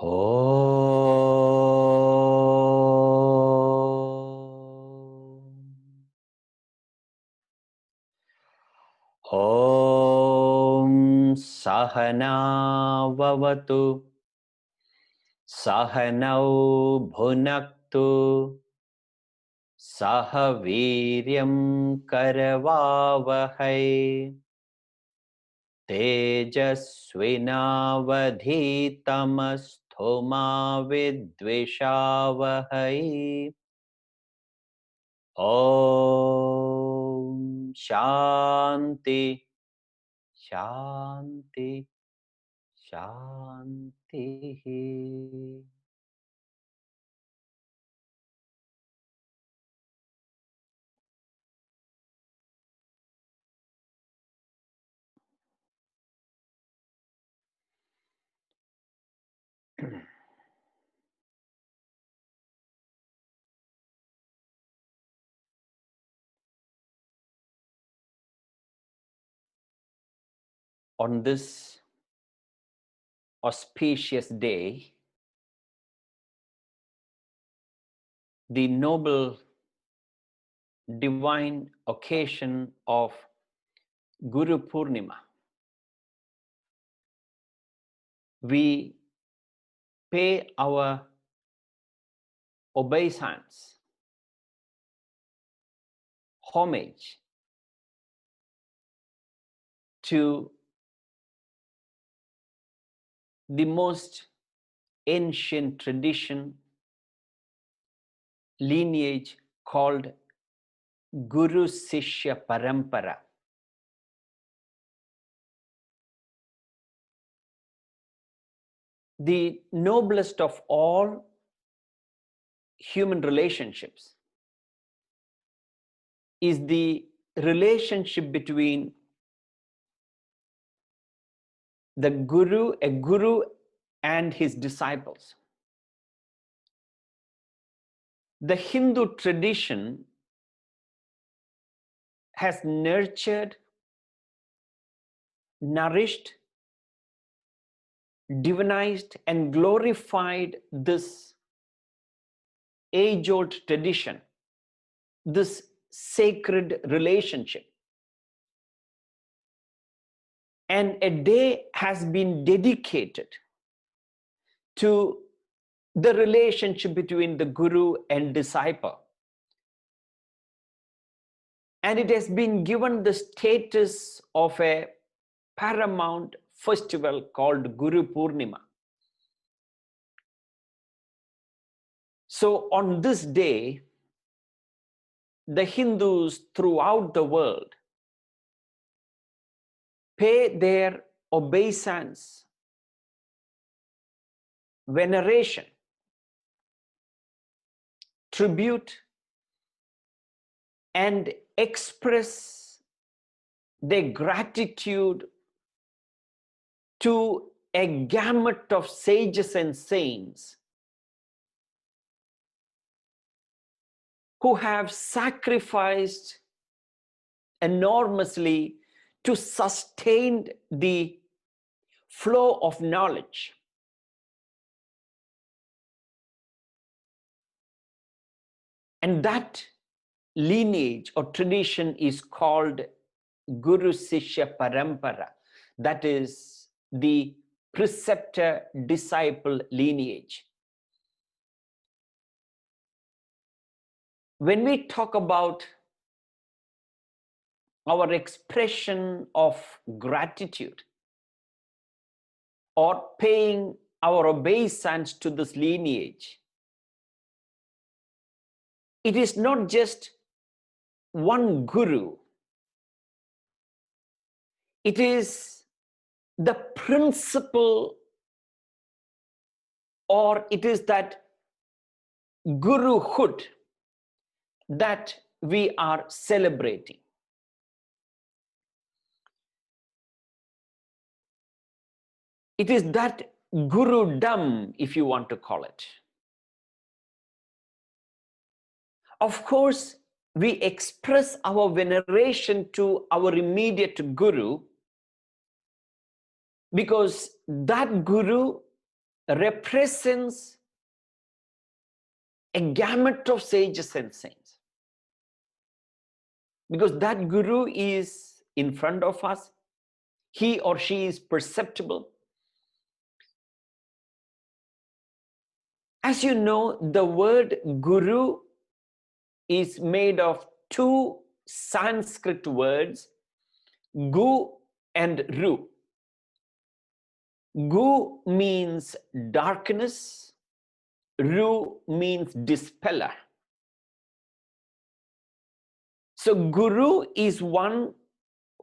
Om Sahana Vavatu Sahanau Bhunaktu Sahaviryam Karavavahai Tejasvinavadhitamastoma Vidvishavahai. Om Shanti Shanti Shanti. On this auspicious day, the noble divine occasion of Guru Purnima, we pay our obeisance, homage to the most ancient tradition, lineage called Guru Sishya Parampara. The noblest of all human relationships is the relationship between a guru and his disciples. The Hindu tradition has nurtured, nourished, divinized, and glorified this age-old tradition, this sacred relationship. And a day has been dedicated to the relationship between the guru and disciple. And it has been given the status of a paramount festival called Guru Purnima. So on this day, the Hindus throughout the world pay their obeisance, veneration, tribute, and express their gratitude to a gamut of sages and saints who have sacrificed enormously to sustain the flow of knowledge. And that lineage or tradition is called Guru Sishya Parampara. That is the preceptor-disciple lineage. When we talk about our expression of gratitude or paying our obeisance to this lineage, it is not just one guru. It is the principle, or it is that guruhood that we are celebrating. It is that gurudom, if you want to call it. Of course, we express our veneration to our immediate guru because that guru represents a gamut of sages and saints. Because that Guru is in front of us, he or she is perceptible. As you know, the word Guru is made of two Sanskrit words, Gu and Ru. Gu means darkness, Ru means dispeller. So Guru is one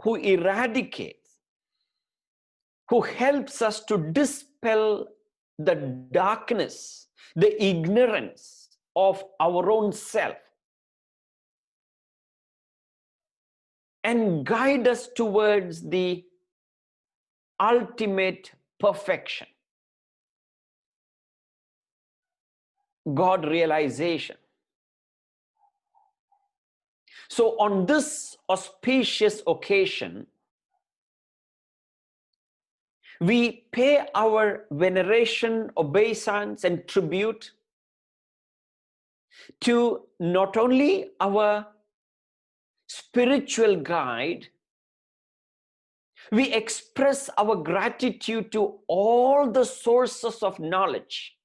who eradicates, who helps us to dispel the darkness, the ignorance of our own self, and guide us towards the ultimate perfection, God realization. So on this auspicious occasion, we pay our veneration, obeisance, and tribute to not only our spiritual guide, we express our gratitude to all the sources of knowledge.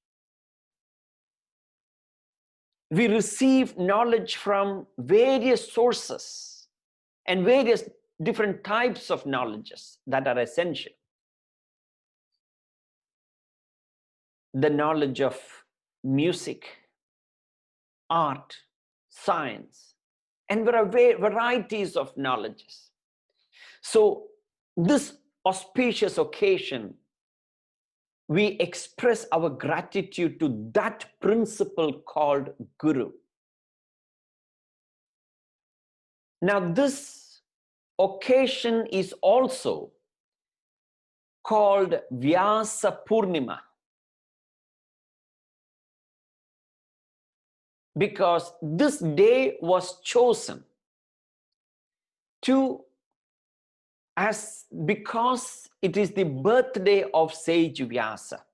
We receive knowledge from various sources and various different types of knowledges that are essential. The knowledge of music, art, science, and there are varieties of knowledges. So this auspicious occasion, we express our gratitude to that principle called Guru. Now this occasion is also called Vyasa Purnima, because this day was chosen because it is the birthday of sage Vyasa.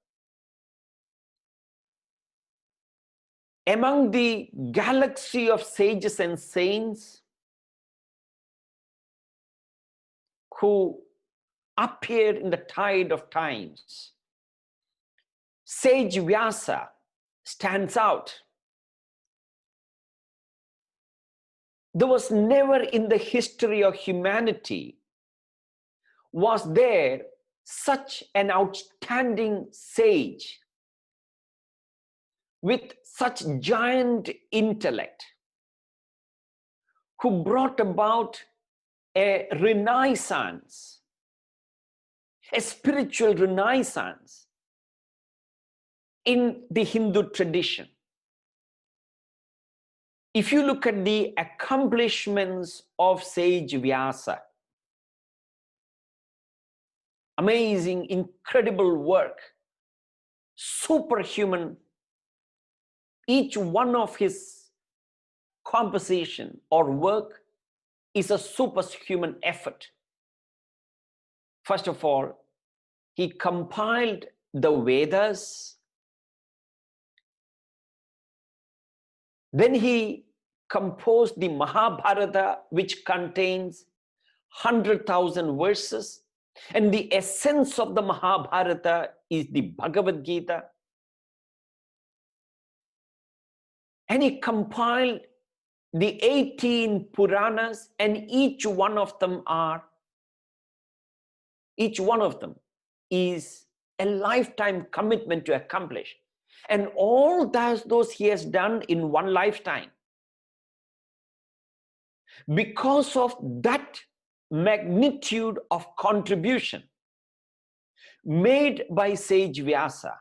Among the galaxy of sages and saints who appeared in the tide of times, sage Vyasa stands out. There was never in the history of humanity was there such an outstanding sage with such giant intellect who brought about a renaissance, a spiritual renaissance in the Hindu tradition. If you look at the accomplishments of sage Vyasa, amazing, incredible work, superhuman, each one of his composition or work is a superhuman effort. First of all, he compiled the Vedas. Then he composed the Mahabharata, which contains 100,000 verses. And the essence of the Mahabharata is the Bhagavad-Gita. And he compiled the 18 Puranas, and each one of them is a lifetime commitment to accomplish. And all those he has done in one lifetime. Because of that magnitude of contribution made by sage Vyasa,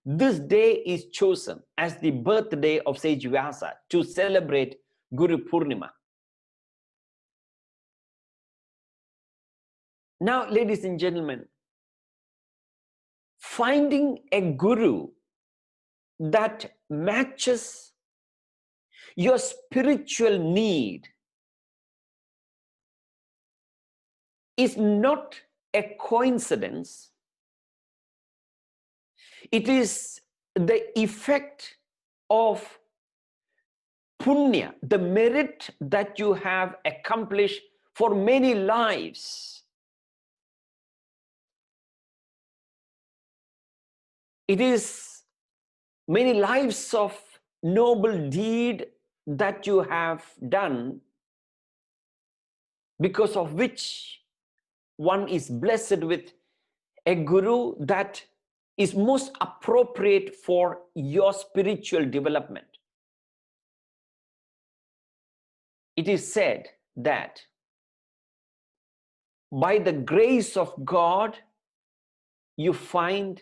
this day is chosen as the birthday of sage Vyasa to celebrate Guru Purnima. Now, ladies and gentlemen, finding a guru that matches your spiritual need is not a coincidence, It is the effect of punya, the merit that you have accomplished for many lives. It is many lives of noble deed that you have done, because of which one is blessed with a guru that is most appropriate for your spiritual development. It is said that by the grace of God, you find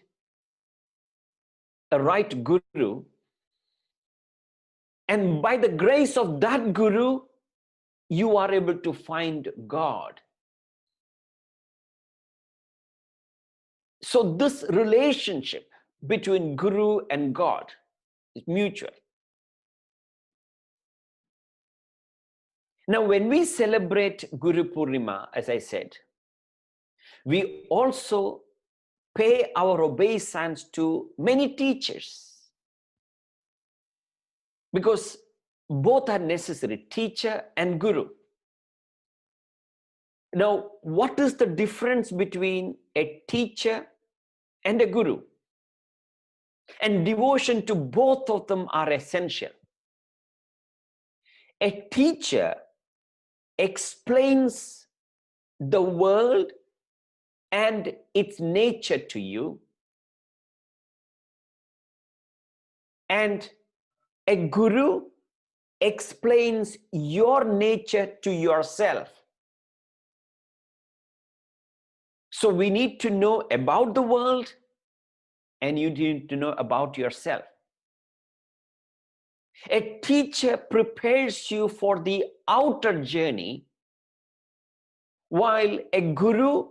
a right guru, and by the grace of that guru, you are able to find God. So this relationship between guru and God is mutual. Now, when we celebrate Guru Purnima, as I said, we also pay our obeisance to many teachers, because both are necessary, teacher and guru. Now, what is the difference between a teacher and a guru? And devotion to both of them are essential. A teacher explains the world and its nature to you, and a guru explains your nature to yourself. So we need to know about the world, and you need to know about yourself. A teacher prepares you for the outer journey, while a guru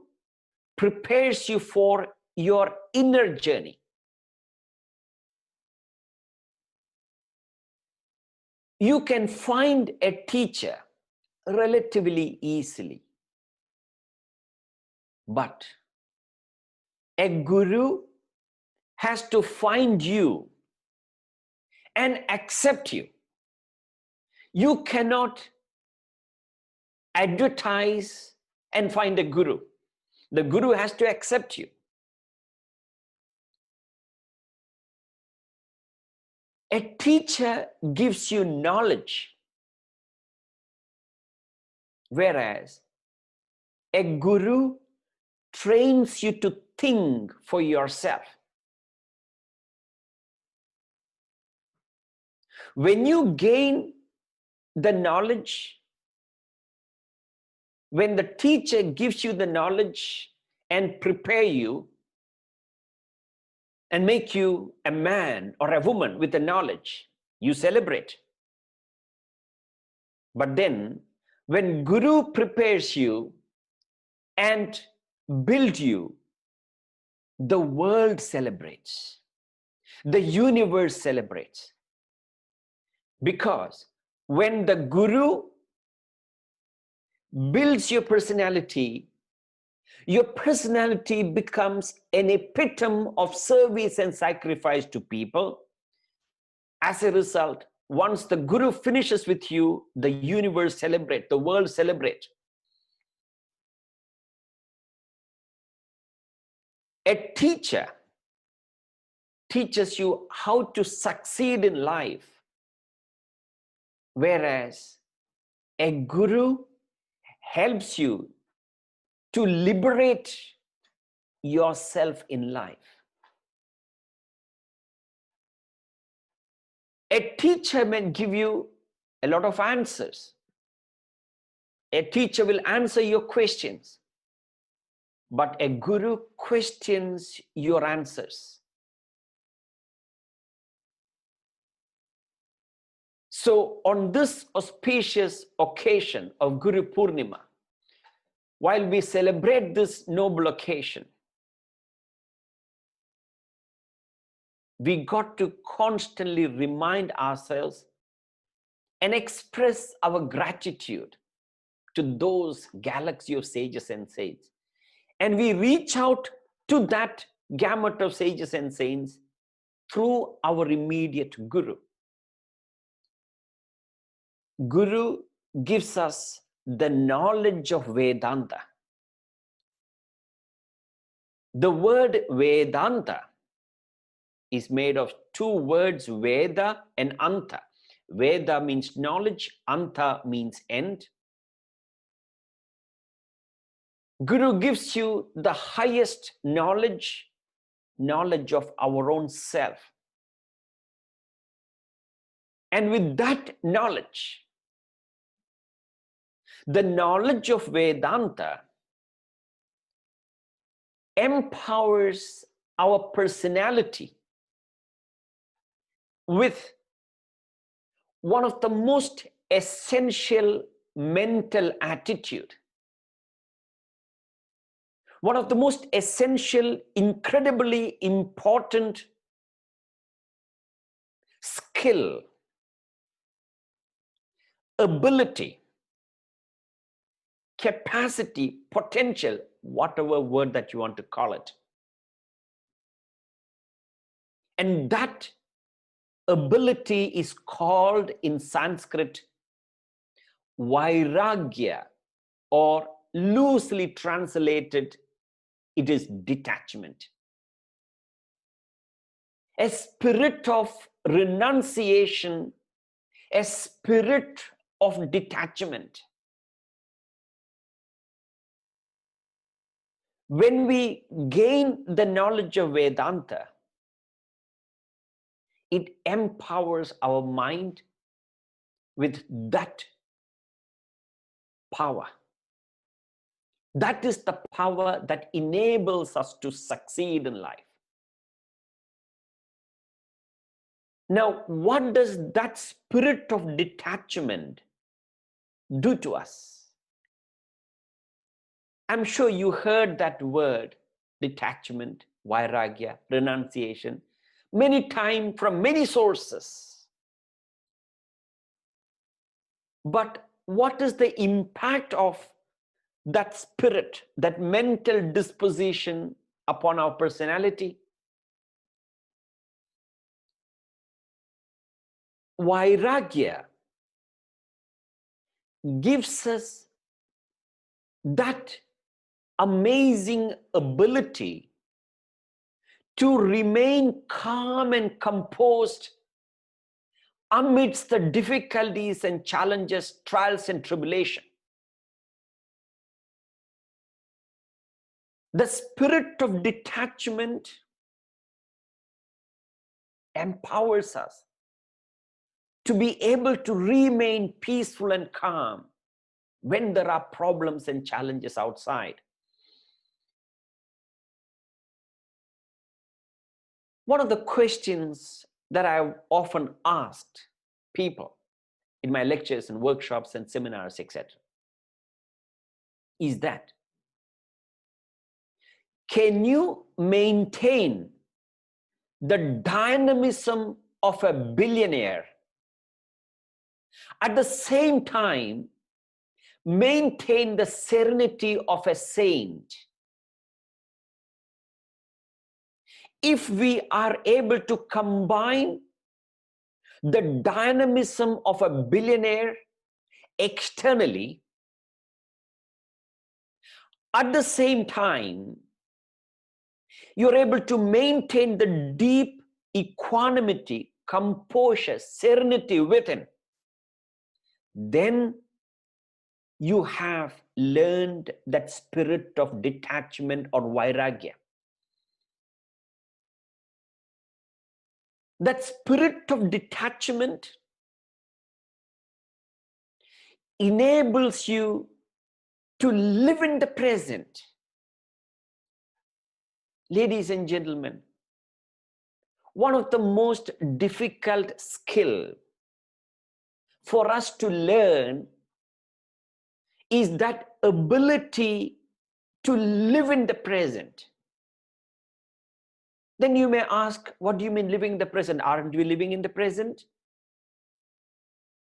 prepares you for your inner journey. You can find a teacher relatively easily, but a guru has to find you and accept you. You cannot advertise and find a guru. The guru has to accept you. A teacher gives you knowledge, whereas a guru trains you to think for yourself. When you gain the knowledge, when the teacher gives you the knowledge and prepare you and make you a man or a woman with the knowledge, you celebrate. But then when guru prepares you and builds you, the world celebrates, the universe celebrates. Because when the guru builds your personality becomes an epitome of service and sacrifice to people. As a result, once the guru finishes with you, the universe celebrates, the world celebrates. A teacher teaches you how to succeed in life, whereas a guru helps you to liberate yourself in life. A teacher may give you a lot of answers. A teacher will answer your questions, but a guru questions your answers. So on this auspicious occasion of Guru Purnima, while we celebrate this noble occasion, we got to constantly remind ourselves and express our gratitude to those galaxy of sages and saints. And we reach out to that gamut of sages and saints through our immediate Guru. Guru gives us the knowledge of Vedanta. The word Vedanta is made of two words, Veda and Anta. Veda means knowledge, Anta means end. Guru gives you the highest knowledge, knowledge of our own self. And with that knowledge, the knowledge of Vedanta empowers our personality with one of the most essential mental attitude, one of the most essential, incredibly important skill, ability, capacity, potential, whatever word that you want to call it. And that ability is called in Sanskrit Vairagya, or loosely translated, it is detachment. A spirit of renunciation, a spirit of detachment. When we gain the knowledge of Vedanta, it empowers our mind with that power. That is the power that enables us to succeed in life. Now, what does that spirit of detachment do to us? I'm sure you heard that word, detachment, vairagya, renunciation, many times from many sources. But what is the impact of that spirit, that mental disposition upon our personality? Vairagya gives us that amazing ability to remain calm and composed amidst the difficulties and challenges, trials and tribulation. The spirit of detachment empowers us to be able to remain peaceful and calm when there are problems and challenges outside. One of the questions that I've often asked people in my lectures and workshops and seminars, etc., is that, can you maintain the dynamism of a billionaire at the same time maintain the serenity of a saint? If we are able to combine the dynamism of a billionaire externally, at the same time, you're able to maintain the deep equanimity, composure, serenity within, then you have learned that spirit of detachment or vairagya. That spirit of detachment enables you to live in the present. Ladies and gentlemen, one of the most difficult skill for us to learn is that ability to live in the present. Then you may ask, what do you mean living in the present? Aren't we living in the present?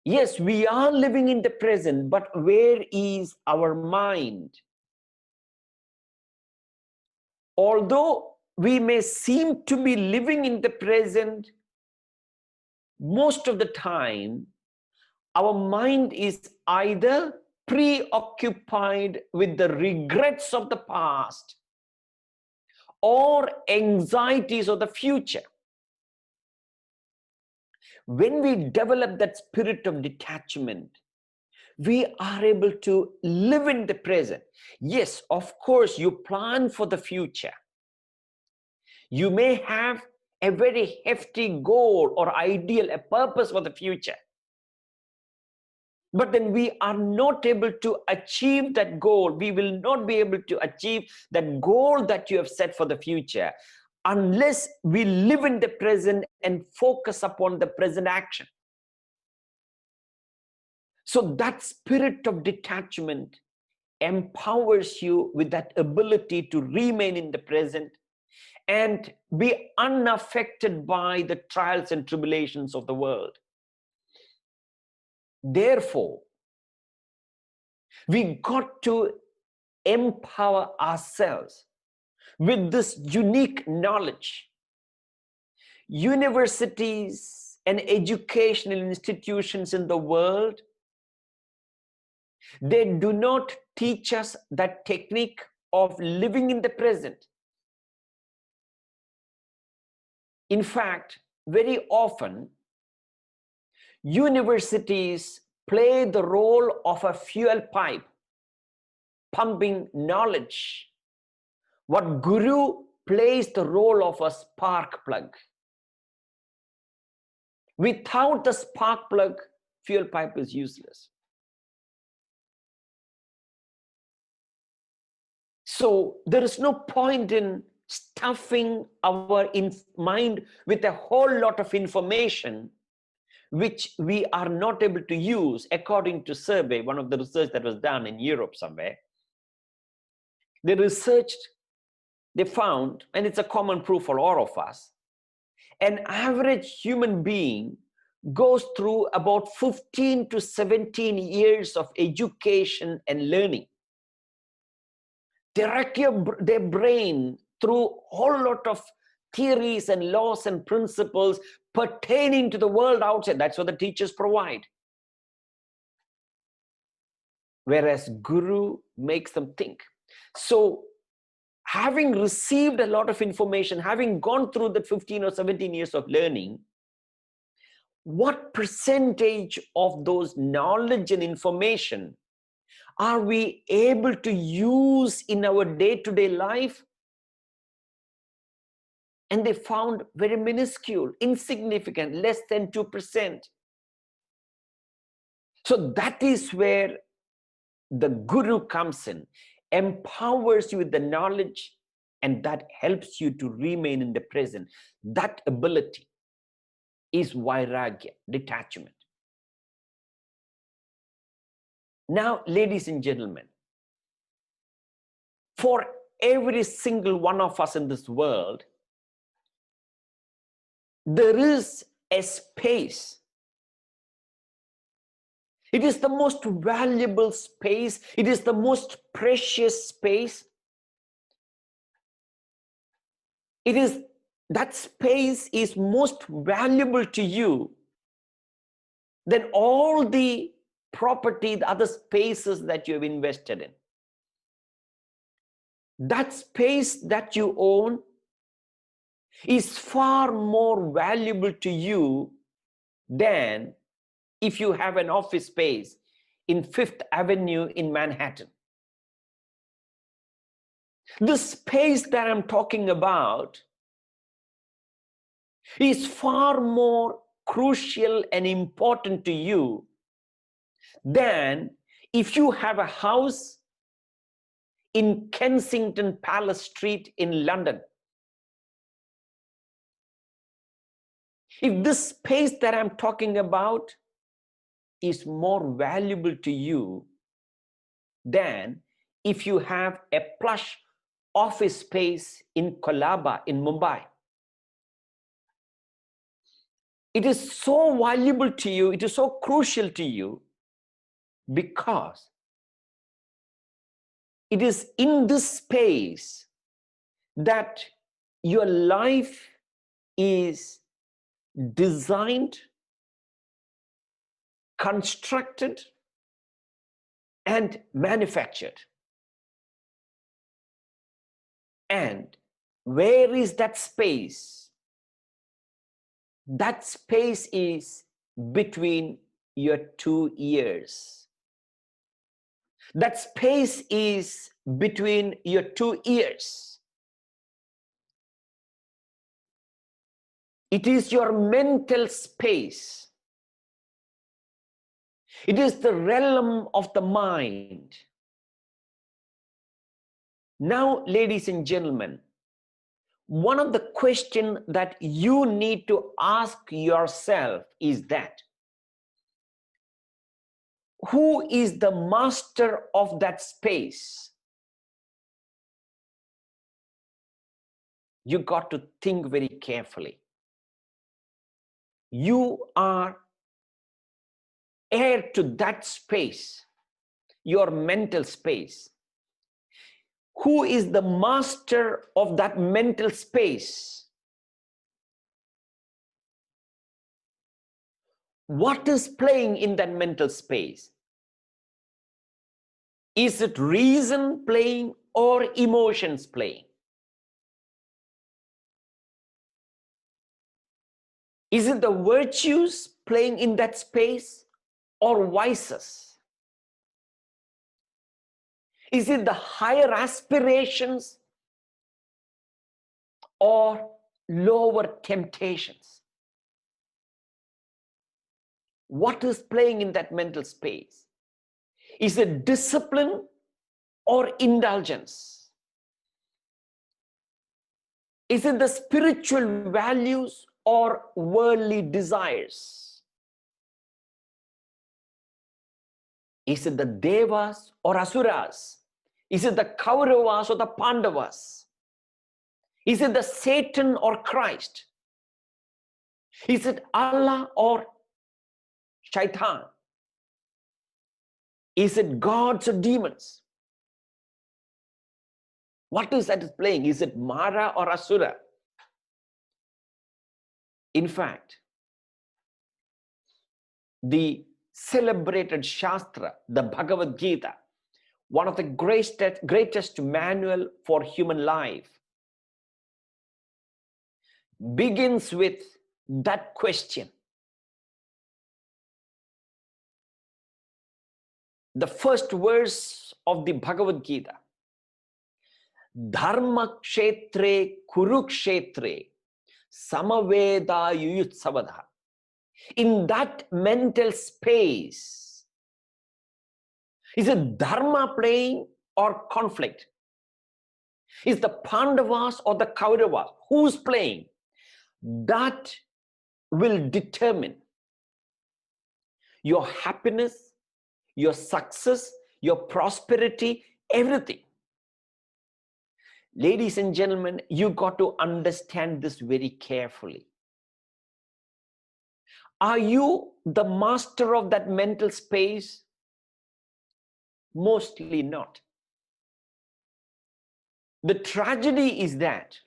Yes, we are living in the present, but where is our mind? Although we may seem to be living in the present, most of the time, our mind is either preoccupied with the regrets of the past or anxieties of the future. When we develop that spirit of detachment, we are able to live in the present. Yes, of course, you plan for the future. You may have a very hefty goal or ideal, a purpose for the future. But then we are not able to achieve that goal. We will not be able to achieve that goal that you have set for the future unless we live in the present and focus upon the present action. So that spirit of detachment empowers you with that ability to remain in the present and be unaffected by the trials and tribulations of the world. Therefore, we got to empower ourselves with this unique knowledge. Universities and educational institutions in the world, they do not teach us that technique of living in the present. In fact, very often, universities play the role of a fuel pipe, pumping knowledge. What Guru plays the role of a spark plug. Without the spark plug, fuel pipe is useless. So there is no point in stuffing our mind with a whole lot of information which we are not able to use. According to survey, one of the research that was done in Europe somewhere, they researched, they found, and it's a common proof for all of us, an average human being goes through about 15 to 17 years of education and learning. They wreck their brain through a whole lot of theories and laws and principles pertaining to the world outside. That's what the teachers provide. Whereas Guru makes them think. So, having received a lot of information, having gone through the 15 or 17 years of learning, what percentage of those knowledge and information are we able to use in our day-to-day life? And they found very minuscule, insignificant, less than 2%. So that is where the Guru comes in, empowers you with the knowledge, and that helps you to remain in the present. That ability is vairagya, detachment. Now, ladies and gentlemen, for every single one of us in this world, there is a space. It is the most valuable space. It is the most precious space. That space is most valuable to you than all the property, the other spaces that you have invested in. That space that you own is far more valuable to you than if you have an office space in Fifth Avenue in Manhattan. The space that I'm talking about is far more crucial and important to you than if you have a house in Kensington Palace Street in London. If this space that I'm talking about is more valuable to you than if you have a plush office space in Colaba in Mumbai. It is so valuable to you, it is so crucial to you because it is in this space that your life is designed, constructed, and manufactured. And where is that space? That space is between your 2 ears. That space is between your 2 ears. It is your mental space. It is the realm of the mind. Now, ladies and gentlemen, one of the questions that you need to ask yourself is that, who is the master of that space? You got to think very carefully. You are heir to that space, your mental space. Who is the master of that mental space? What is playing in that mental space? Is it reason playing or emotions playing? Is it the virtues playing in that space or vices? Is it the higher aspirations or lower temptations? What is playing in that mental space? Is it discipline or indulgence? Is it the spiritual values or worldly desires? Is it the Devas or Asuras? Is it the Kauravas or the Pandavas? Is it the Satan or Christ? Is it Allah or Shaitan? Is it gods or demons? What is that is playing? Is it Mara or Asura? In fact, the celebrated Shastra, the Bhagavad-Gita, one of the greatest manual for human life, begins with that question. The first verse of the Bhagavad-Gita, Dharma kshetre kurukshetre samaveda yuyutsavada. In that mental space, is it dharma playing or conflict? Is the Pandavas or the Kauravas? Who's playing? That will determine your happiness, your success, your prosperity, everything. Ladies and gentlemen, you got to understand this very carefully. Are you the master of that mental space? Mostly not. The tragedy is that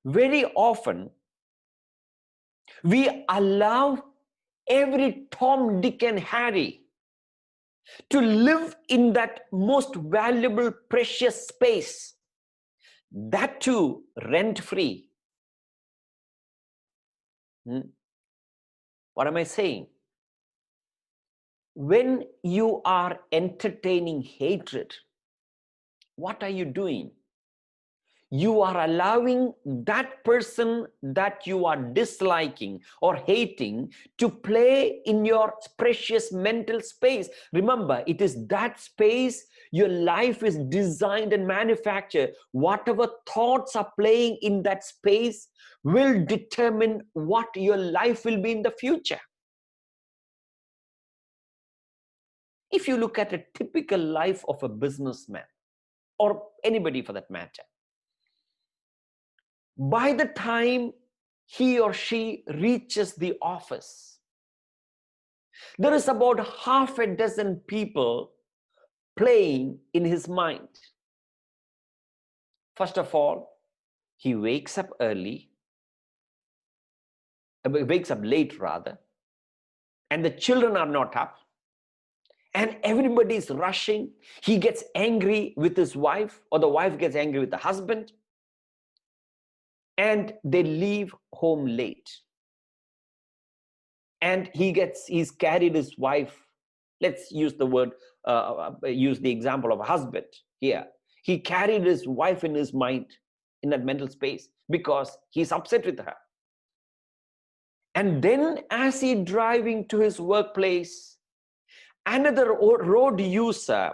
very often we allow every Tom, Dick, and Harry to live in that most valuable, precious space, that too rent-free. What am I saying? When you are entertaining hatred, what are you doing? You are allowing that person that you are disliking or hating to play in your precious mental space. Remember, it is that space your life is designed and manufactured. Whatever thoughts are playing in that space will determine what your life will be in the future. If you look at a typical life of a businessman or anybody for that matter, by the time he or she reaches the office, there is about half a dozen people playing in his mind. First of all, He wakes up early, wakes up late rather, and the children are not up, and everybody is rushing. He gets angry with his wife, or the wife gets angry with the husband, and they leave home late. And he's carried his wife. Let's use the word, use the example of a husband here. He carried his wife in his mind, in that mental space, because he's upset with her. And then as he's driving to his workplace, another road user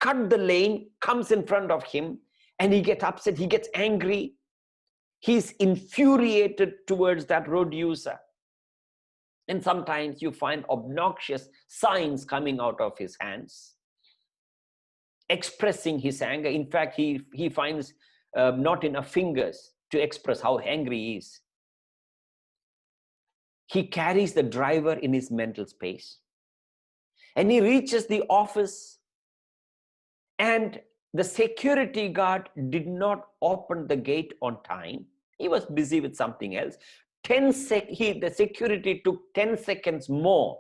cut the lane, comes in front of him, and he gets upset, he gets angry. He's infuriated towards that road user. And sometimes you find obnoxious signs coming out of his hands, expressing his anger. In fact, he finds not enough fingers to express how angry he is. He carries the driver in his mental space. And he reaches the office, and the security guard did not open the gate on time. He was busy with something else. The security took 10 seconds more.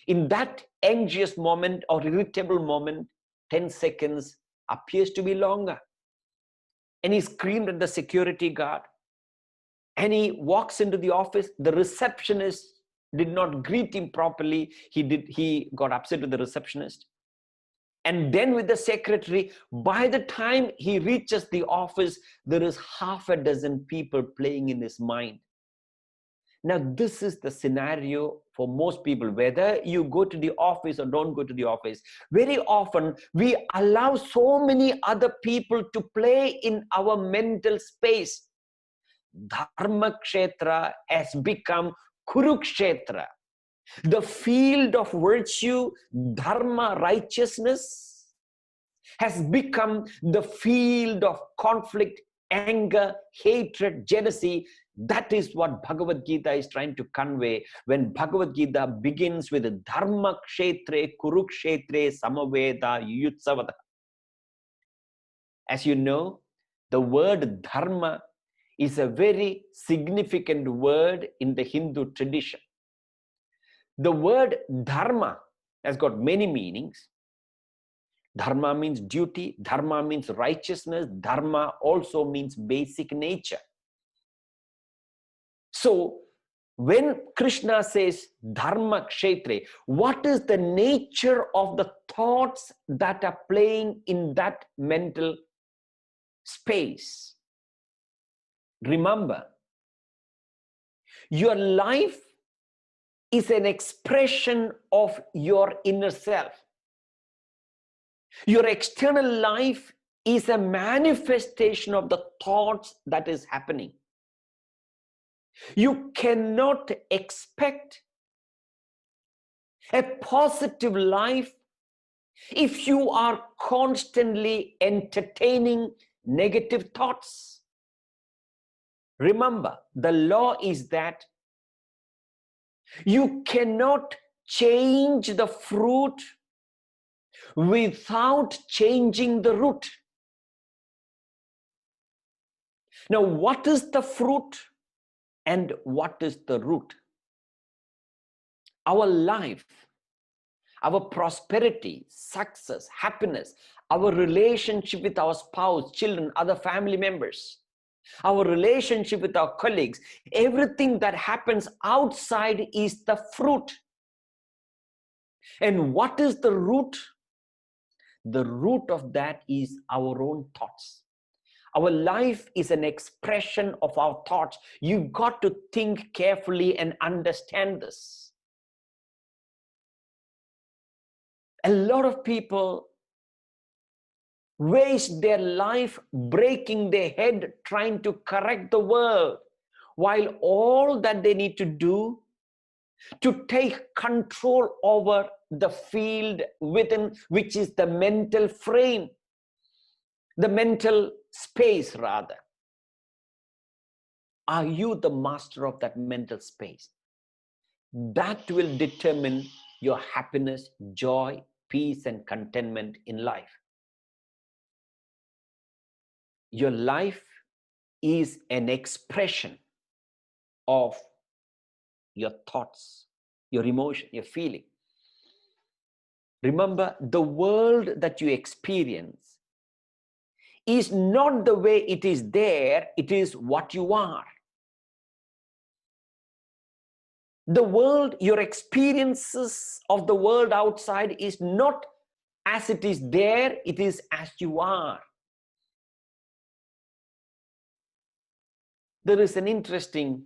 In that anxious moment or irritable moment, 10 seconds appears to be longer. And he screamed at the security guard. And he walks into the office. The receptionist did not greet him properly. He got upset with the receptionist. And then with the secretary, by the time he reaches the office, there is half a dozen people playing in his mind. Now, this is the scenario for most people, whether you go to the office or don't go to the office. Very often, we allow so many other people to play in our mental space. Dharma Kshetra has become Kurukshetra. The field of virtue, dharma, righteousness, has become the field of conflict, anger, hatred, jealousy. That is what Bhagavad-Gita is trying to convey when Bhagavad-Gita begins with Dharma Kshetre, Kurukshetre, Samaveda, Yutsavada. As you know, the word dharma is a very significant word in the Hindu tradition. The word dharma has got many meanings. Dharma means duty, dharma means righteousness, dharma also means basic nature. So, when Krishna says dharma kshetre, what is the nature of the thoughts that are playing in that mental space? Remember, your life is an expression of your inner self. Your external life is a manifestation of the thoughts that is happening. You cannot expect a positive life if you are constantly entertaining negative thoughts. Remember, the law is that you cannot change the fruit without changing the root. Now, what is the fruit and what is the root? Our life, our prosperity, success, happiness, our relationship with our spouse, children, other family members, our relationship with our colleagues, everything that happens outside is the fruit. And what is the root? The root of that is our own thoughts. Our life is an expression of our thoughts. You've got to think carefully and understand this. A lot of people waste their life breaking their head trying to correct the world, while all that they need to do to take control over the field within, which is the mental frame, the mental space rather. Are you the master of that mental space? That will determine your happiness, joy, peace, and contentment in life. Your life is an expression of your thoughts, your emotion, your feeling. Remember, the world that you experience is not the way it is there, it is what you are. The world, your experiences of the world outside is not as it is there, it is as you are. There is an interesting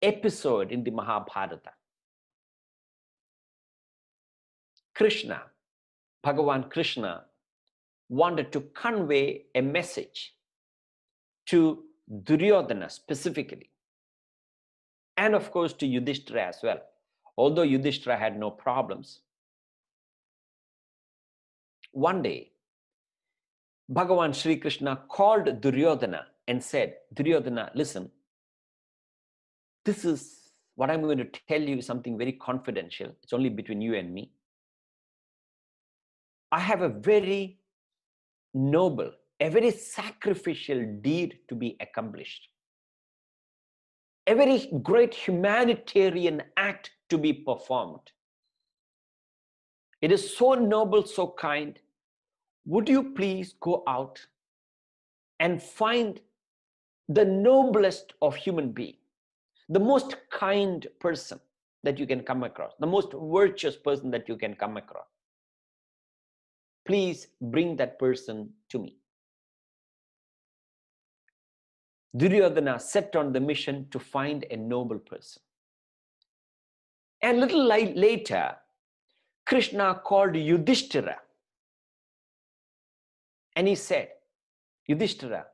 episode in the Mahabharata. Krishna, Bhagavan Krishna, wanted to convey a message to Duryodhana specifically, and of course to Yudhisthira as well, although Yudhisthira had no problems. One day, Bhagavan Sri Krishna called Duryodhana and said, Duryodhana, listen, this is what I'm going to tell you, something very confidential. It's only between you and me. I have a very noble, a very sacrificial deed to be accomplished. A very great humanitarian act to be performed. It is so noble, so kind. Would you please go out and find the noblest of human beings, the most kind person that you can come across, the most virtuous person that you can come across. Please bring that person to me. Duryodhana set on the mission to find a noble person. And a little later, Krishna called Yudhisthira. And he said, Yudhisthira,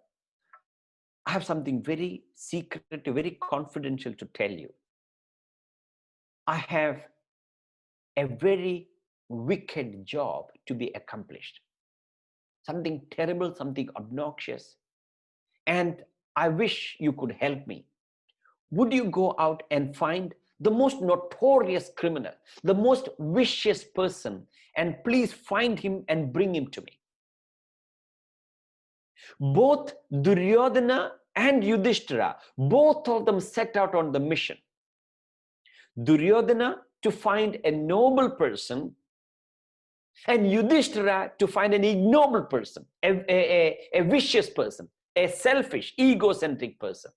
I have something very secret, very confidential to tell you. I have a very wicked job to be accomplished. Something terrible, something obnoxious. And I wish you could help me. Would you go out and find the most notorious criminal, the most vicious person, and please find him and bring him to me? Both Duryodhana and Yudhisthira, both of them set out on the mission. Duryodhana to find a noble person, and Yudhisthira to find an ignoble person, a vicious person, a selfish, egocentric person.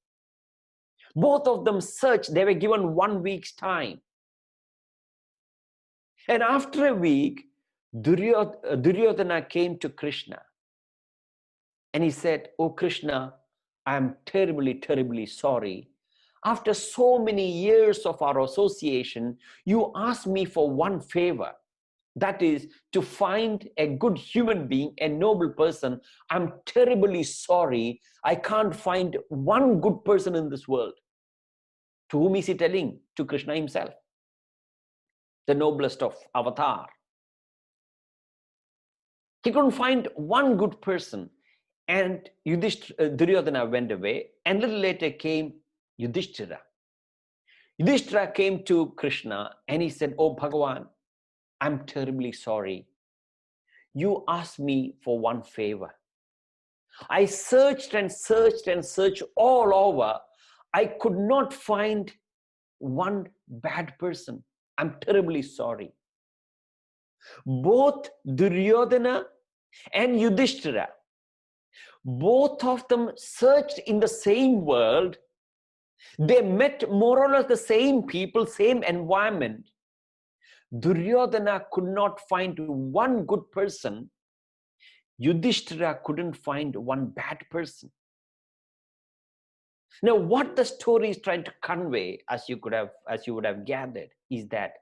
Both of them searched. They were given 1 week's time. And after a week, Duryodhana came to Krishna. And he said, oh Krishna, I am terribly, terribly sorry. After so many years of our association, you asked me for one favor. That is to find a good human being, a noble person. I'm terribly sorry. I can't find one good person in this world. To whom is he telling? To Krishna himself, the noblest of avatar. He couldn't find one good person. And Duryodhana went away. And a little later came Yudhisthira. Yudhisthira came to Krishna and he said, oh Bhagavan, I'm terribly sorry. You asked me for one favor. I searched and searched and searched all over. I could not find one bad person. I'm terribly sorry. Both Duryodhana and Yudhisthira, both of them searched in the same world. They met more or less the same people, same environment. Duryodhana could not find one good person. Yudhisthira couldn't find one bad person. Now, what the story is trying to convey, as you would have gathered, is that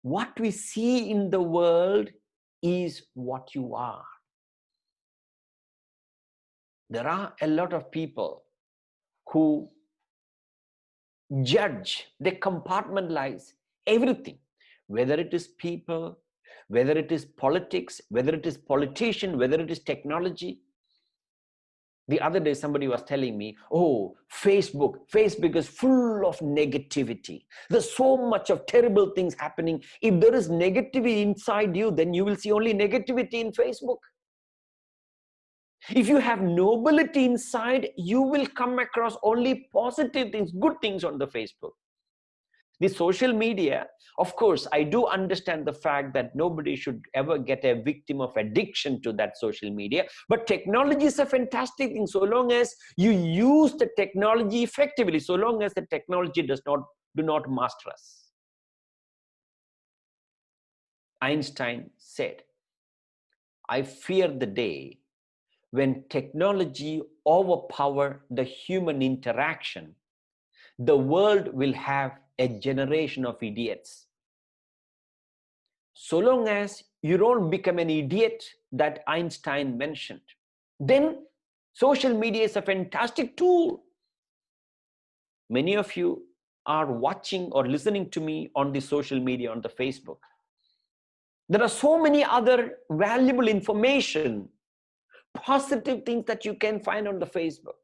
what we see in the world is what you are. There are a lot of people who judge, they compartmentalize everything, whether it is people, whether it is politics, whether it is politician, whether it is technology. The other day, somebody was telling me, oh, Facebook is full of negativity. There's so much of terrible things happening. If there is negativity inside you, then you will see only negativity in Facebook. If you have nobility inside, you will come across only positive things, good things on the Facebook. The social media, of course, I do understand the fact that nobody should ever get a victim of addiction to that social media. But technology is a fantastic thing so long as you use the technology effectively, so long as the technology do not master us. Einstein said, I fear the day when technology overpower the human interaction, the world will have a generation of idiots. So long as you don't become an idiot that Einstein mentioned, then social media is a fantastic tool. Many of you are watching or listening to me on the social media, on the Facebook. There are so many other valuable information, positive things that you can find on the Facebook.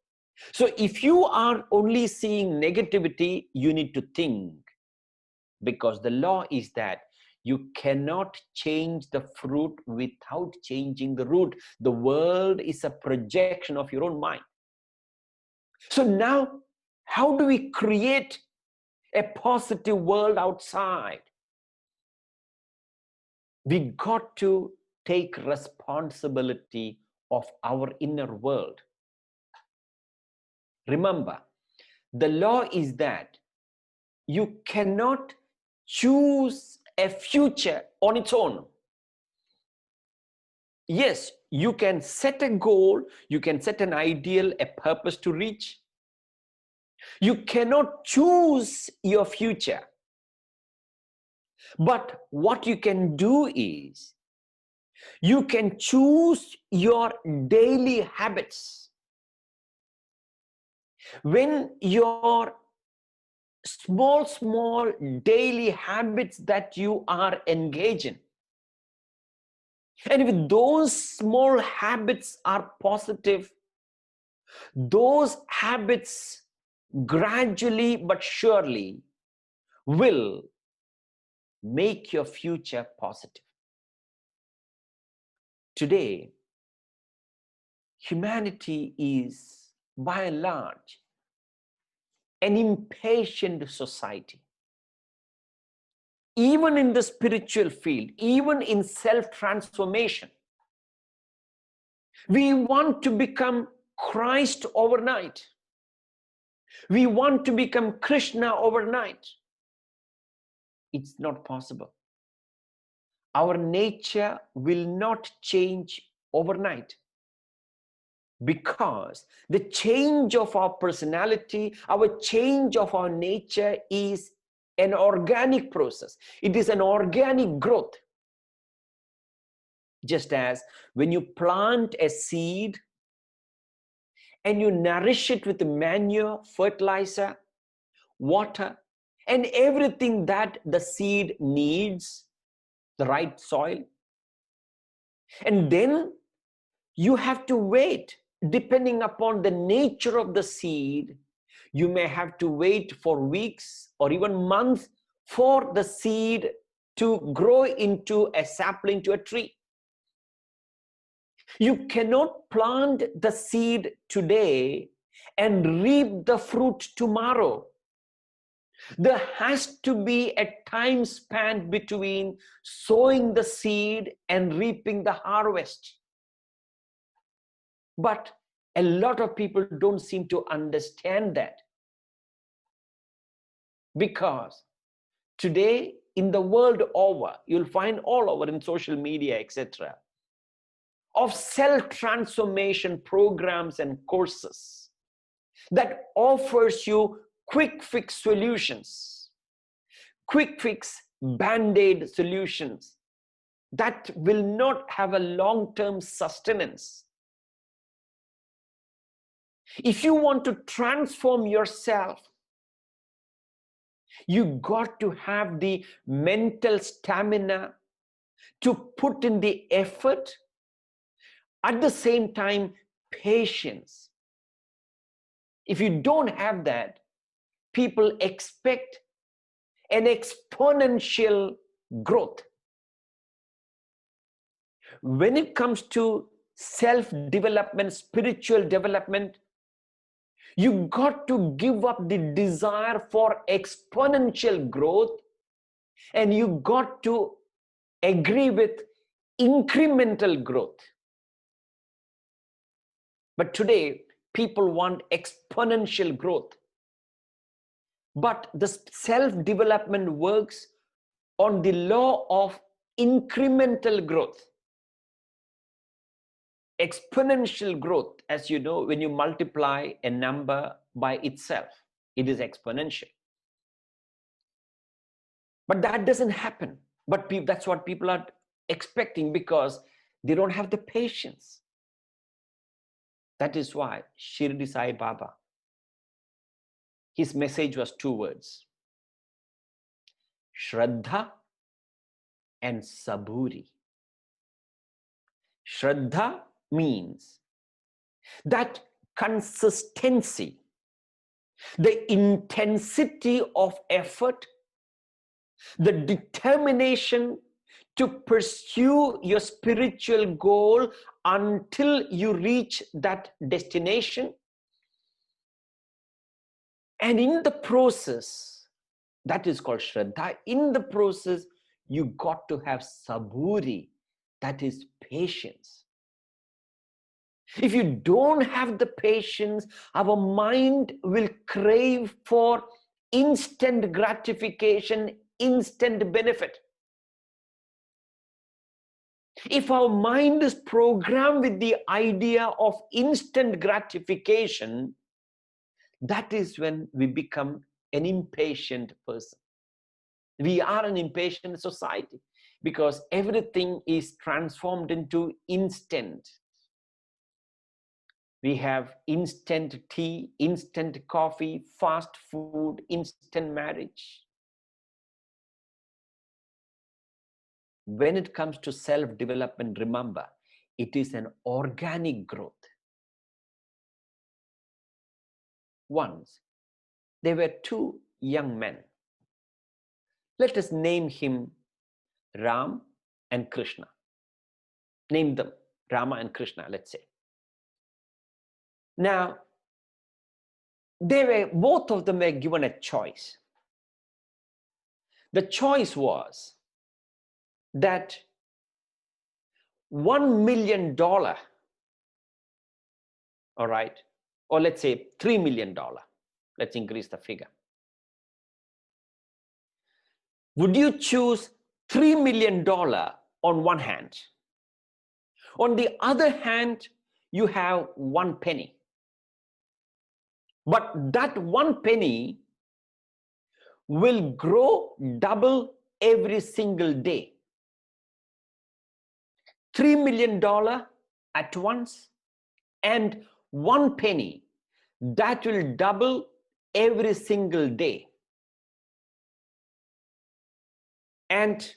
So if you are only seeing negativity, you need to think, because the law is that you cannot change the fruit without changing the root. The world is a projection of your own mind. So now, how do we create a positive world outside? We got to take responsibility of our inner world. Remember, the law is that you cannot choose a future on its own. Yes, you can set a goal, you can set an ideal, a purpose to reach. You cannot choose your future. But what you can do is, you can choose your daily habits. When your small daily habits that you are engaging, and if those small habits are positive, those habits gradually but surely will make your future positive. Today, humanity is by and large an impatient society. Even in the spiritual field, even in self-transformation, we want to become Christ overnight. We want to become Krishna overnight. It's not possible. Our nature will not change overnight, because the change of our personality, our change of our nature is an organic process. It is an organic growth. Just as when you plant a seed and you nourish it with manure, fertilizer, water, and everything that the seed needs, the right soil, and then you have to wait. Depending upon the nature of the seed, you may have to wait for weeks or even months for the seed to grow into a sapling, to a tree. You cannot plant the seed today and reap the fruit tomorrow. There has to be a time span between sowing the seed and reaping the harvest. But a lot of people don't seem to understand that, because today in the world over, you'll find all over in social media, etc., of self-transformation programs and courses that offers you quick fix solutions, quick fix band-aid solutions that will not have a long-term sustenance. If you want to transform yourself, you got to have the mental stamina to put in the effort, at the same time patience. If you don't have that, people expect an exponential growth. When it comes to self-development, spiritual development, you got to give up the desire for exponential growth, and you got to agree with incremental growth. But today, people want exponential growth. But the self-development works on the law of incremental growth. Exponential growth, as you know, when you multiply a number by itself, it is exponential. But that doesn't happen. But that's what people are expecting, because they don't have the patience. That is why Shirdi Sai Baba, his message was 2 words: Shraddha and Saburi. Shraddha means that consistency, the intensity of effort, the determination to pursue your spiritual goal until you reach that destination. And in the process, that is called Shraddha. In the process, you got to have Saburi, that is patience. If you don't have the patience, our mind will crave for instant gratification, instant benefit. If our mind is programmed with the idea of instant gratification, that is when we become an impatient person. We are an impatient society because everything is transformed into instant. We have instant tea, instant coffee, fast food, instant marriage. When it comes to self-development, remember, it is an organic growth. Once, there were 2 young men. Let us name him Ram and Krishna. Name them Rama and Krishna, let's say. Now, both of them were given a choice. The choice was that $1 million, all right, or let's say $3 million, let's increase the figure. Would you choose $3 million on one hand? On the other hand, you have 1 penny. But that 1 penny will grow double every single day. $3 million at once and 1 penny that will double every single day. And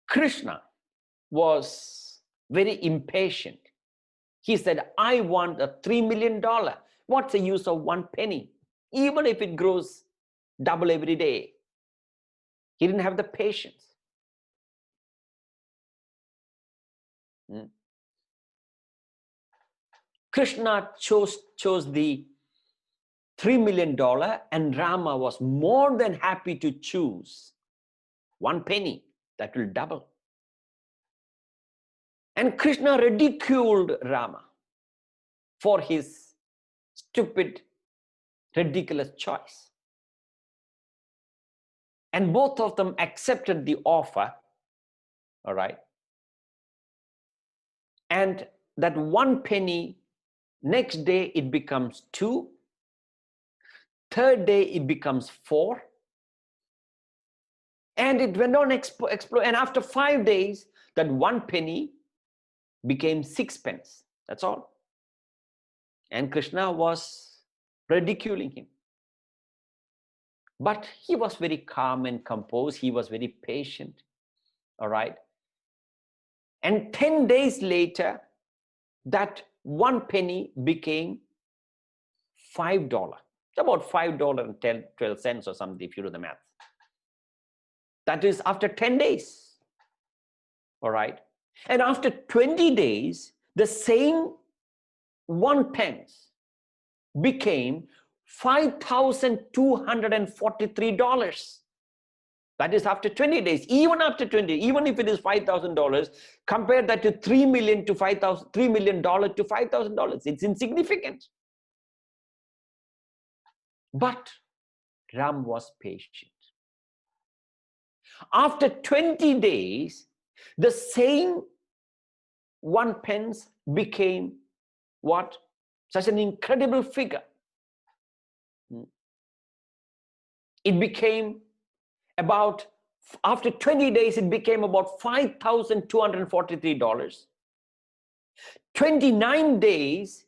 Krishna was very impatient. He said, I want a $3 million. What's the use of 1 penny? Even if it grows double every day. He didn't have the patience. Krishna chose the $3 million, and Rama was more than happy to choose 1 penny that will double. And Krishna ridiculed Rama for his stupid, ridiculous choice. And both of them accepted the offer, all right? And that 1 penny, next day it becomes 2, third day it becomes 4, and it went on explore. And after 5 days, that 1 penny became 6 pence. That's all. And Krishna was ridiculing him. But he was very calm and composed. He was very patient. All right. And 10 days later, that 1 penny became $5. It's about $5.12 or something, if you do the math. That is after 10 days. All right. And after 20 days, the same 1 pence became $5,243. That is after 20 days. Even after 20, even if it is $5,000, compare that to $3 million to $3 million to $5,000. It's insignificant. But Ram was patient. After 20 days, the same 1 pence became what? Such an incredible figure. It became about, after 20 days, it became about $5,243. 29 days,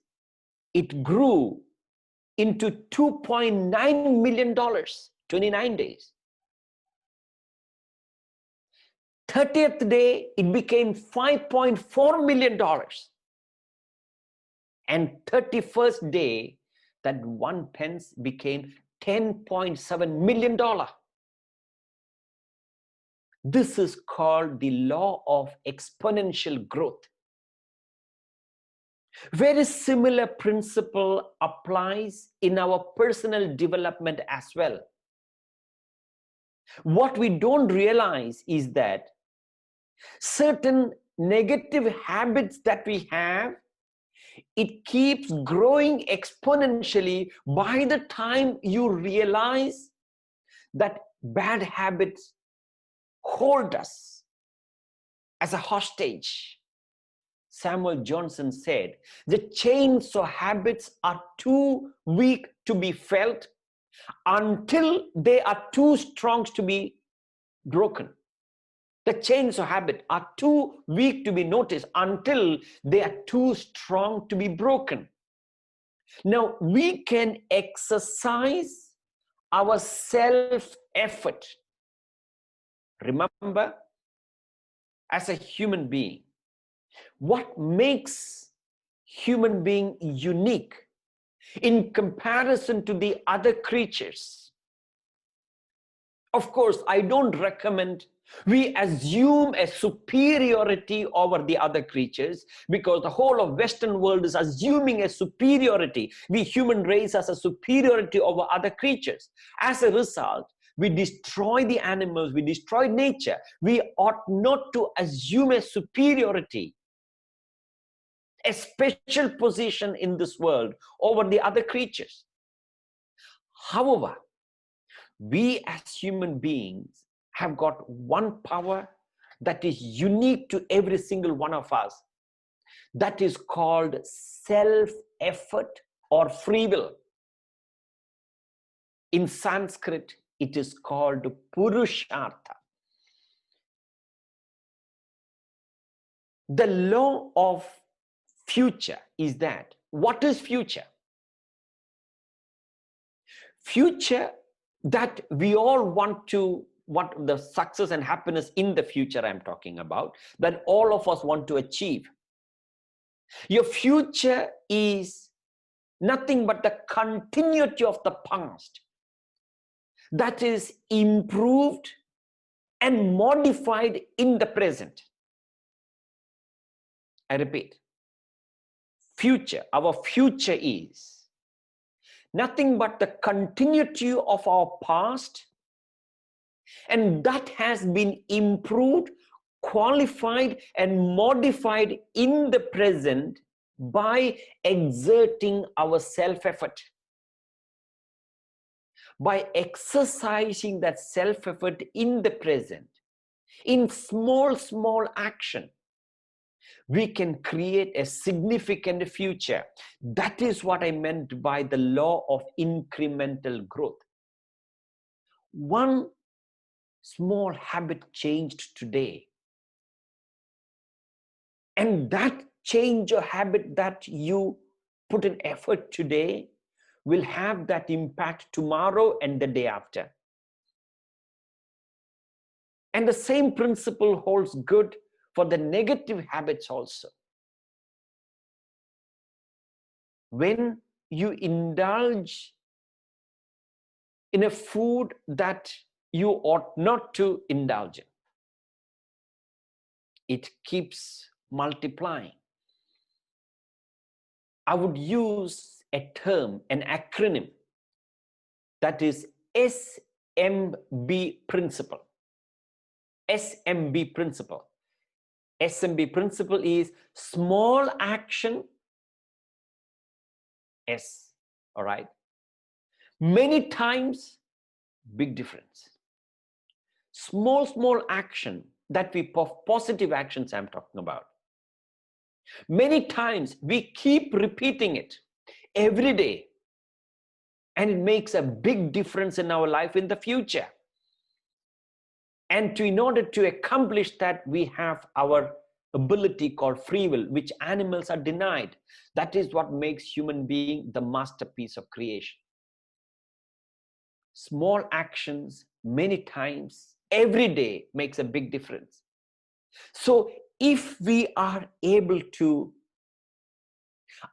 it grew into $2.9 million. 29 days. 30th day, it became $5.4 million. And 31st day, that 1 pence became $10.7 million. This is called the law of exponential growth. Very similar principle applies in our personal development as well. What we don't realize is that certain negative habits that we have, it keeps growing exponentially. By the time you realize that bad habits hold us as a hostage. Samuel Johnson said, the chains of habits are too weak to be felt until they are too strong to be broken. The chains of habit are too weak to be noticed until they are too strong to be broken. Now, we can exercise our self-effort. Remember, as a human being, what makes human being unique in comparison to the other creatures? Of course, I don't recommend we assume a superiority over the other creatures, because the whole of Western world is assuming a superiority. We human race has a superiority over other creatures. As a result, we destroy the animals, we destroy nature. We ought not to assume a superiority, a special position in this world over the other creatures. However, we as human beings have got one power that is unique to every single one of us. That is called self-effort or free will. In Sanskrit, it is called Purushartha. The law of future is that. What is future? Future that we all want to, what the success and happiness in the future I'm talking about, that all of us want to achieve. Your future is nothing but the continuity of the past that is improved and modified in the present. I repeat, future, our future is nothing but the continuity of our past, and that has been improved, qualified, and modified in the present by exerting our self-effort. By exercising that self-effort in the present, in small action, we can create a significant future. That is what I meant by the law of incremental growth. One small habit changed today, and that change or habit that you put in effort today will have that impact tomorrow and the day after. And the same principle holds good for the negative habits also. When you indulge in a food that you ought not to indulge in, it keeps multiplying. I would use a term, an acronym, that is SMB principle. SMB principle. SMB principle is small action, S, all right? Many times, big difference. Small action that we, positive actions I'm talking about. Many times we keep repeating it every day, and it makes a big difference in our life in the future. And in order to accomplish that, we have our ability called free will, which animals are denied. That is what makes human being the masterpiece of creation. Small actions, many times, every day, makes a big difference. So if we are able to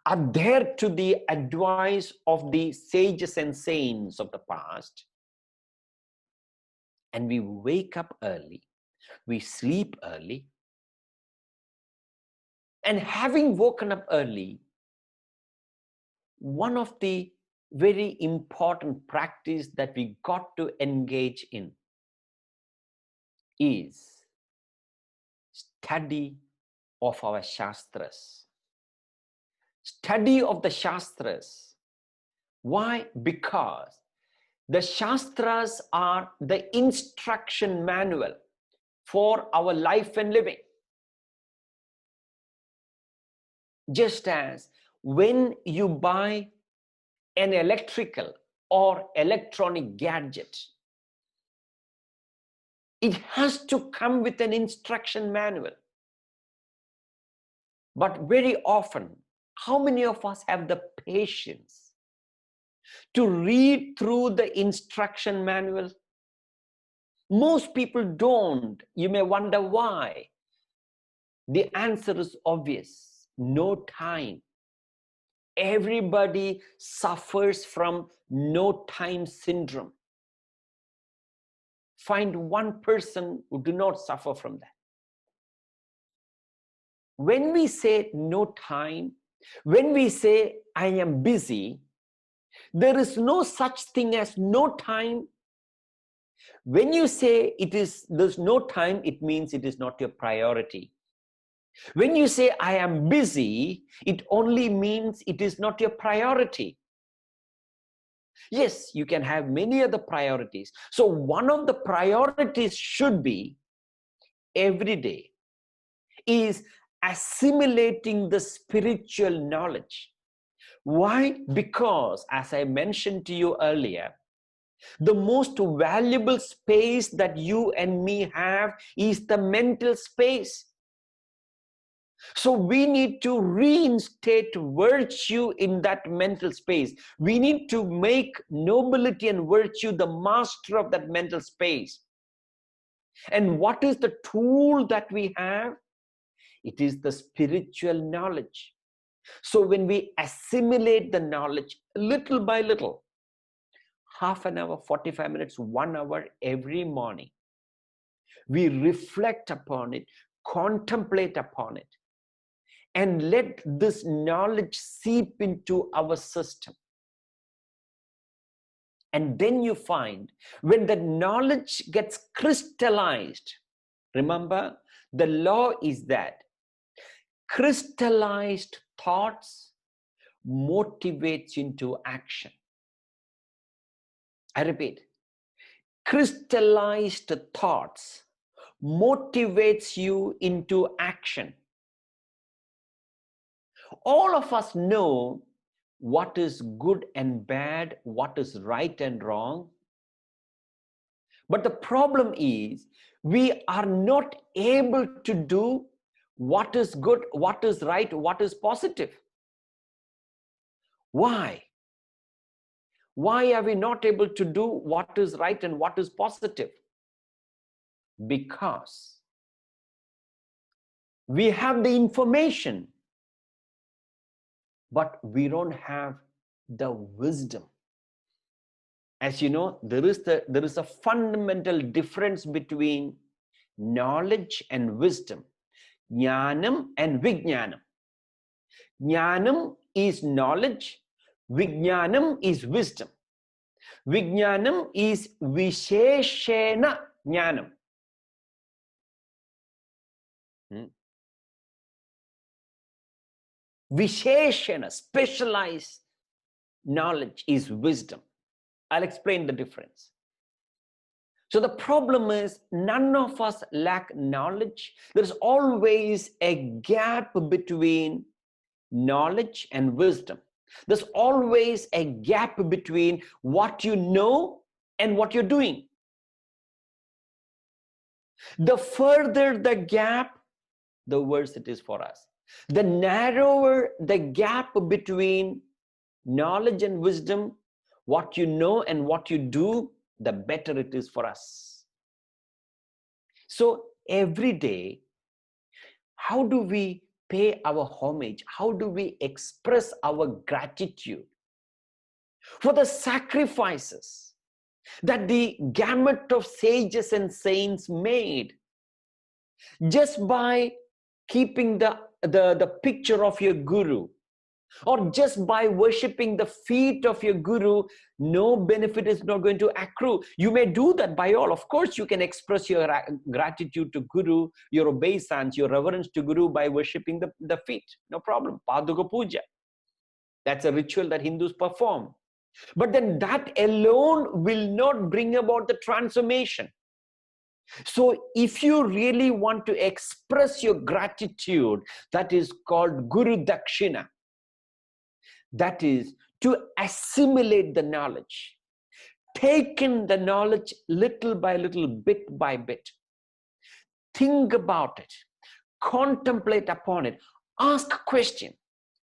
adhere to the advice of the sages and saints of the past, and we wake up early, we sleep early, and having woken up early, one of the very important practice that we got to engage in is study of our Shastras. Study of the Shastras. Why? Because the Shastras are the instruction manual for our life and living. Just as when you buy an electrical or electronic gadget, it has to come with an instruction manual. But very often, how many of us have the patience to read through the instruction manual? Most people don't. You may wonder why. The answer is obvious: no time. Everybody suffers from no time syndrome. Find one person who do not suffer from that. When we say no time, when we say I am busy, there is no such thing as no time. When you say there's no time, it means it is not your priority. When you say I am busy, it only means it is not your priority. Yes, you can have many other priorities. So one of the priorities should be every day is assimilating the spiritual knowledge. Why? Because, as I mentioned to you earlier, the most valuable space that you and me have is the mental space. So we need to reinstate virtue in that mental space. We need to make nobility and virtue the master of that mental space. And what is the tool that we have? It is the spiritual knowledge. So when we assimilate the knowledge little by little, half an hour, 45 minutes, 1 hour every morning, we reflect upon it, contemplate upon it, and let this knowledge seep into our system. And then you find when the knowledge gets crystallized, remember, the law is that crystallized thoughts motivates into action. I repeat, crystallized thoughts motivates you into action. All of us know what is good and bad, what is right and wrong. But the problem is we are not able to do what is good, what is right, what is positive. Why? Why are we not able to do what is right and what is positive? Because we have the information, but we don't have the wisdom. As you know, there is a fundamental difference between knowledge and wisdom. Jnanam and Vijnanam. Jnanam is knowledge. Vijnanam is wisdom. Vijnanam is visheshena jnanam. Visheshena, specialized knowledge, is wisdom. I'll explain the difference. So the problem is, none of us lack knowledge. There's always a gap between knowledge and wisdom. There's always a gap between what you know and what you're doing. The further the gap, the worse it is for us. The narrower the gap between knowledge and wisdom, what you know and what you do, the better it is for us. So every day, how do we pay our homage? How do we express our gratitude for the sacrifices that the gamut of sages and saints made? Just by keeping the picture of your guru, or just by worshipping the feet of your guru, no benefit is not going to accrue. You may do that by all. Of course, you can express your gratitude to guru, your obeisance, your reverence to guru by worshipping the feet. No problem. Paduka puja. That's a ritual that Hindus perform. But then that alone will not bring about the transformation. So if you really want to express your gratitude, that is called Guru Dakshina. That is to assimilate the knowledge. Take in the knowledge little by little, bit by bit. Think about it. Contemplate upon it. Ask a question.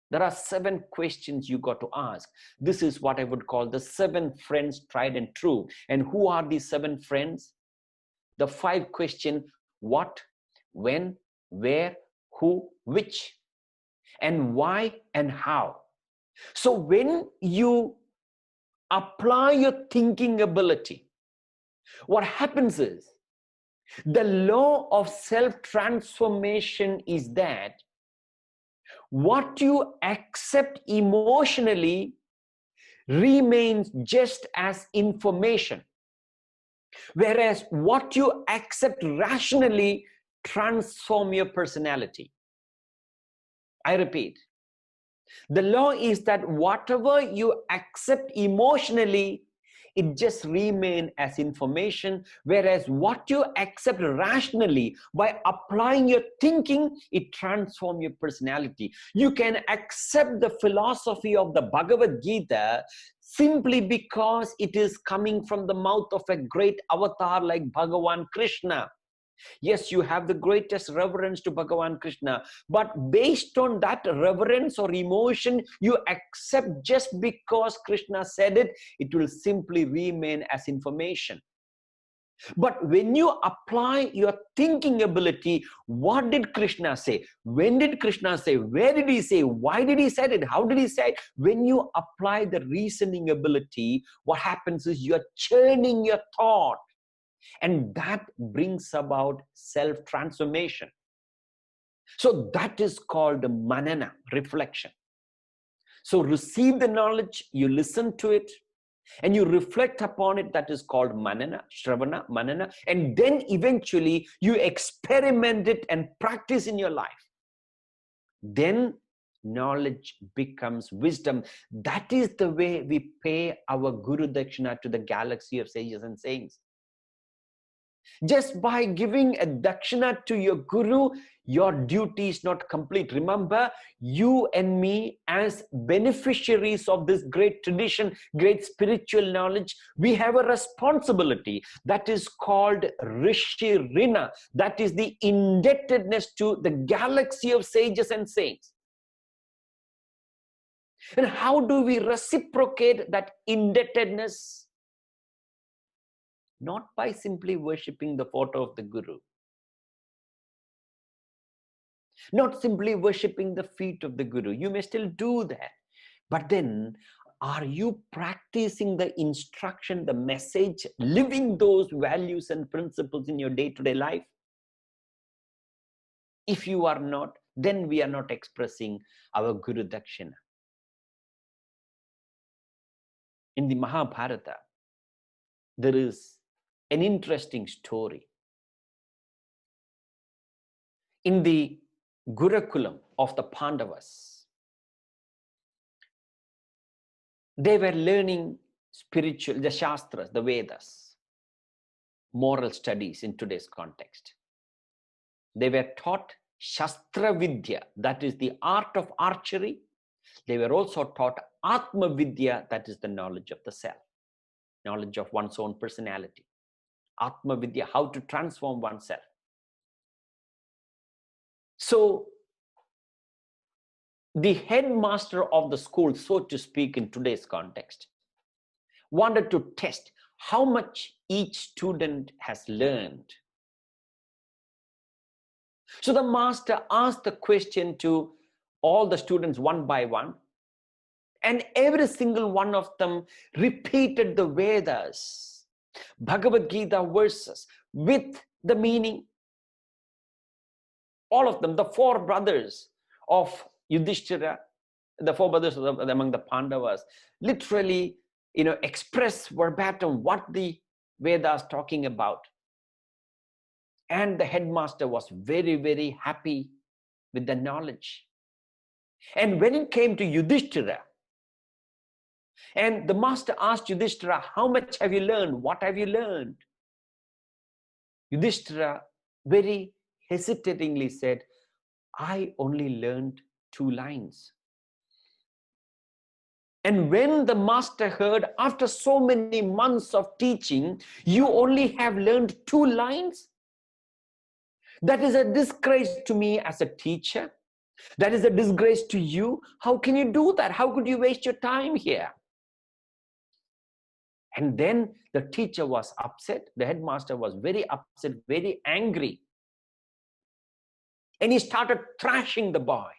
There are 7 questions you got to ask. This is what I would call the 7 friends tried and true. And who are these 7 friends? The 5 questions: what, when, where, who, which, and why and how. So when you apply your thinking ability, what happens is, the law of self-transformation is that what you accept emotionally remains just as information, whereas what you accept rationally transforms your personality. I repeat, the law is that whatever you accept emotionally, it just remains as information, whereas what you accept rationally, by applying your thinking, it transforms your personality. You can accept the philosophy of the Bhagavad-Gita simply because it is coming from the mouth of a great avatar like Bhagavan Krishna. Yes, you have the greatest reverence to Bhagavan Krishna, but based on that reverence or emotion you accept just because Krishna said it, it will simply remain as information. But when you apply your thinking ability, what did Krishna say? When did Krishna say? Where did he say? Why did he say it? How did he say it? When you apply the reasoning ability, what happens is you are churning your thought. And that brings about self-transformation. So that is called manana, reflection. So receive the knowledge, you listen to it, and you reflect upon it. That is called manana, shravana, manana. And then eventually you experiment it and practice in your life. Then knowledge becomes wisdom. That is the way we pay our Guru Dakshina to the galaxy of sages and saints. Just by giving a dakshina to your guru, your duty is not complete. Remember, you and me, as beneficiaries of this great tradition, great spiritual knowledge, we have a responsibility that is called Rishi Rina. That is the indebtedness to the galaxy of sages and saints. And how do we reciprocate that indebtedness? Not by simply worshipping the photo of the guru. Not simply worshipping the feet of the guru. You may still do that. But then, are you practicing the instruction, the message, living those values and principles in your day-to-day life? If you are not, then we are not expressing our Guru Dakshina. in the Mahabharata, there is an interesting story. In the Gurukulam of the Pandavas, they were learning the Shastras, the Vedas, moral studies in today's context. They were taught Shastra Vidya, that is the art of archery. They were also taught Atma Vidya, that is the knowledge of the self, knowledge of one's own personality. Atma Vidya, how to transform oneself. So, the headmaster of the school, so to speak, in today's context, wanted to test how much each student has learned. So the master asked the question to all the students one by one, and every single one of them repeated the Vedas, Bhagavad-Gita verses with the meaning. All of them, the four brothers of Yudhisthira, the four brothers among the Pandavas, literally, express verbatim what the Vedas talking about. And the headmaster was very, very happy with the knowledge. And when it came to Yudhisthira, and the master asked Yudhisthira, how much have you learned? What have you learned? Yudhisthira very hesitatingly said, I only learned 2 lines. And when the master heard, after so many months of teaching, you only have learned 2 lines? That is a disgrace to me as a teacher. That is a disgrace to you. How can you do that? How could you waste your time here? And then the teacher was upset. The headmaster was very upset, very angry. And he started thrashing the boy.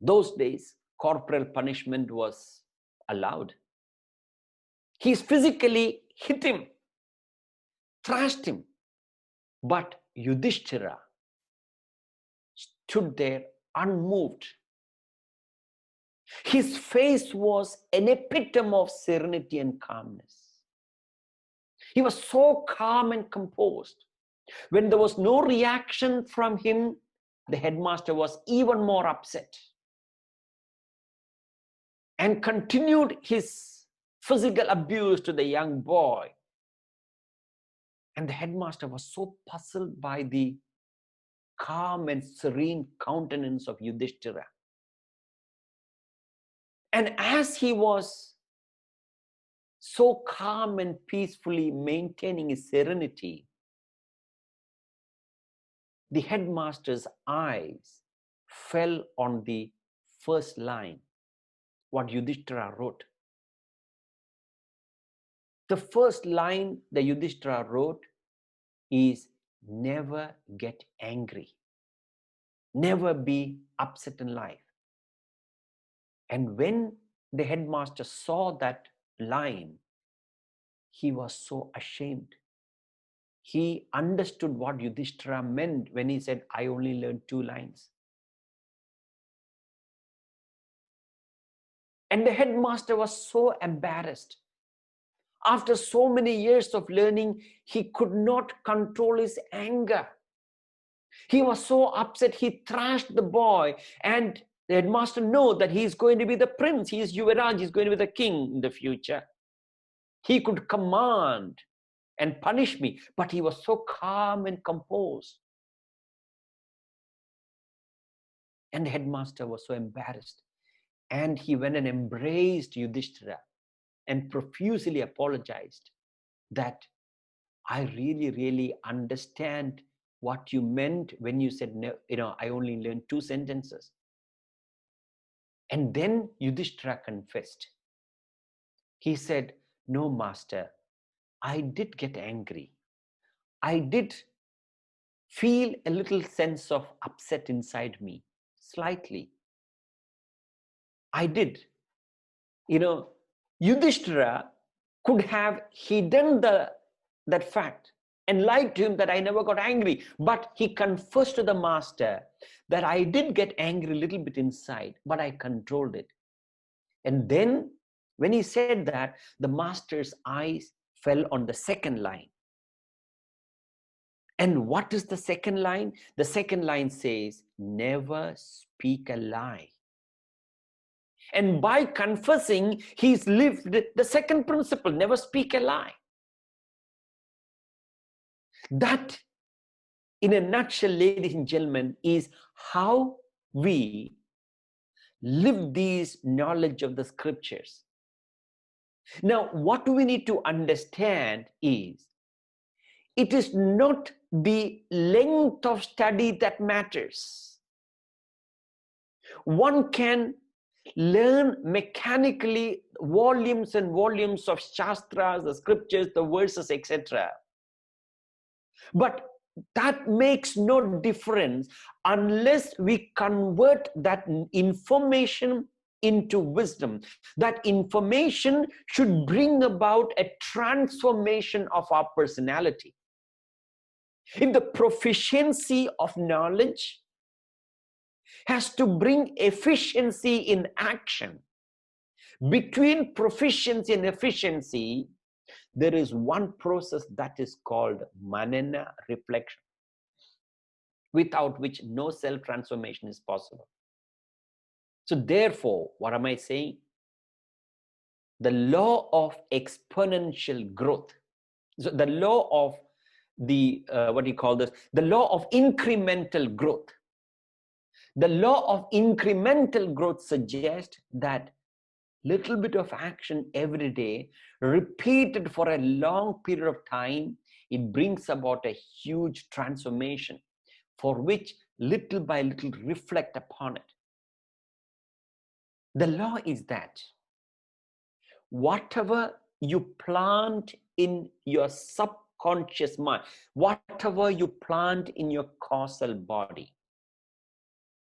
Those days, corporal punishment was allowed. He physically hit him, thrashed him. But Yudhisthira stood there unmoved. His face was an epitome of serenity and calmness. He was so calm and composed. When there was no reaction from him, the headmaster was even more upset and continued his physical abuse to the young boy. And the headmaster was so puzzled by the calm and serene countenance of Yudhisthira. And as he was so calm and peacefully maintaining his serenity, the headmaster's eyes fell on the first line, what Yudhisthira wrote. The first line that Yudhisthira wrote is, never get angry. Never be upset in life. And when the headmaster saw that line, he was so ashamed. He understood what Yudhisthira meant when he said, I only learned 2 lines. And the headmaster was so embarrassed. After so many years of learning, he could not control his anger. He was so upset, he thrashed the boy, and the headmaster knew that he is going to be the prince. He is Yuvraj, he is going to be the king in the future. He could command and punish me, but he was so calm and composed. And the headmaster was so embarrassed. And he went and embraced Yudhisthira and profusely apologized that I really, really understand what you meant when you said, I only learned 2 sentences. And then Yudhisthira confessed. He said, no, master, I did get angry. I did feel a little sense of upset inside me, slightly. I did. Yudhisthira could have hidden that fact and lied to him that I never got angry. But he confessed to the master that I did get angry a little bit inside, but I controlled it. And then When he said that, the master's eyes fell on the second line. And what is the second line? The second line says, never speak a lie. And by confessing, he's lived the second principle, never speak a lie. That, in a nutshell, ladies and gentlemen, is how we live these knowledge of the scriptures. Now, what we need to understand is, it is not the length of study that matters. One can learn mechanically volumes and volumes of shastras, the scriptures, the verses, etc. But that makes no difference unless we convert that information into wisdom. That information should bring about a transformation of our personality. If the proficiency of knowledge has to bring efficiency in action, between proficiency and efficiency, there is one process that is called manana, reflection, without which no self-transformation is possible. So therefore, what am I saying? The law of exponential growth, so the law of the, what do you call this? The law of incremental growth. The law of incremental growth suggests that little bit of action every day, repeated for a long period of time, it brings about a huge transformation, for which little by little reflect upon it. The law is that whatever you plant in your subconscious mind, whatever you plant in your causal body,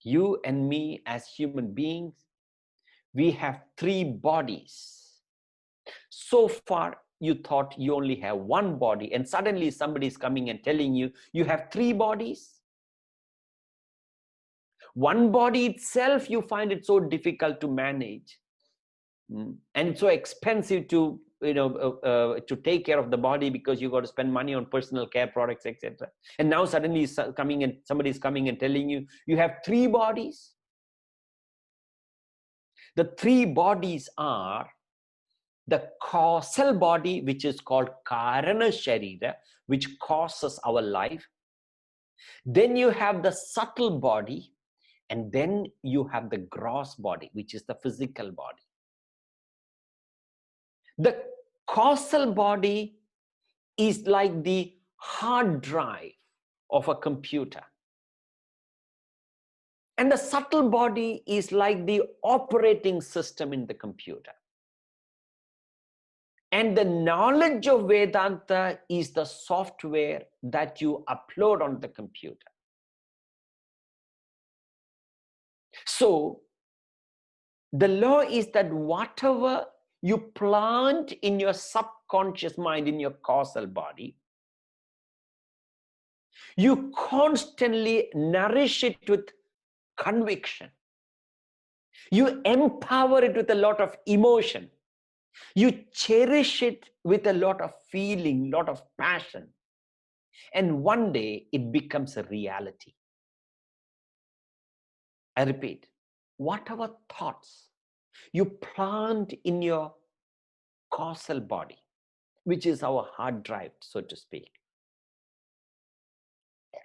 you and me as human beings, we have three bodies. So far, you thought you only have one body, and suddenly somebody is coming and telling you, you have three bodies. One body itself, you find it so difficult to manage. And it's so expensive to, to take care of the body, because you got to spend money on personal care products, etc. And now suddenly somebody is coming and telling you, you have three bodies. The three bodies are the causal body, which is called Karana Sharira, which causes our life. Then you have the subtle body, and then you have the gross body, which is the physical body. The causal body is like the hard drive of a computer. And the subtle body is like the operating system in the computer. And the knowledge of Vedanta is the software that you upload on the computer. So, the law is that whatever you plant in your subconscious mind, in your causal body, you constantly nourish it with conviction. You empower it with a lot of emotion. You cherish it with a lot of feeling, lot of passion. And one day it becomes a reality. I repeat, whatever thoughts you plant in your causal body, which is our hard drive, so to speak,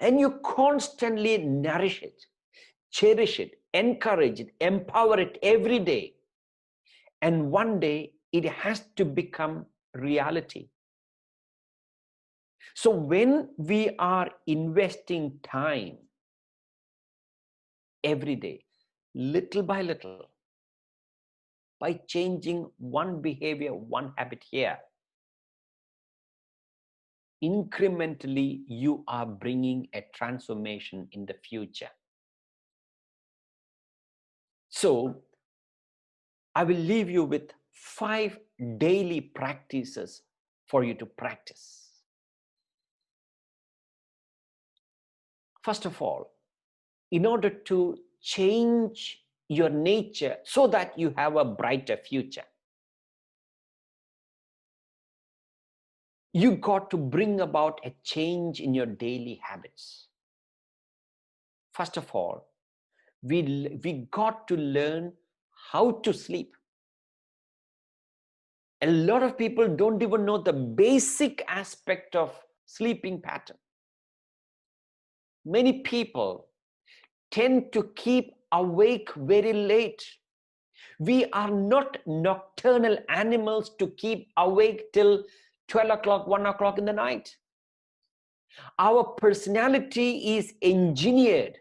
and you constantly nourish it, cherish it, encourage it, empower it every day, and one day it has to become reality. So when we are investing time every day, little by little, by changing one behavior, one habit here, incrementally you are bringing a transformation in the future. So I will leave you with 5 daily practices for you to practice. First of all, in order to change your nature so that you have a brighter future, You got to bring about a change in your daily habits. First of all, we got to learn how to sleep. A lot of people don't even know the basic aspect of sleeping pattern. Many people tend to keep awake very late. We are not nocturnal animals to keep awake till 12 o'clock, 1 o'clock in the night. Our personality is engineered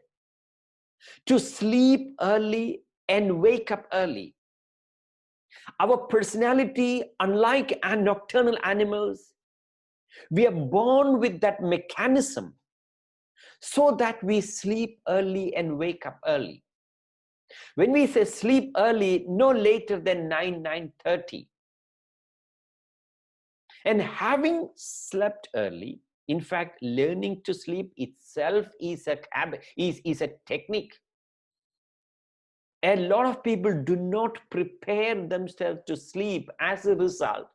to sleep early and wake up early. Our personality, unlike nocturnal animals, we are born with that mechanism so that we sleep early and wake up early. When we say sleep early, no later than 9:30. And having slept early, in fact, learning to sleep itself is a habit, is a technique. A lot of people do not prepare themselves to sleep. As a result,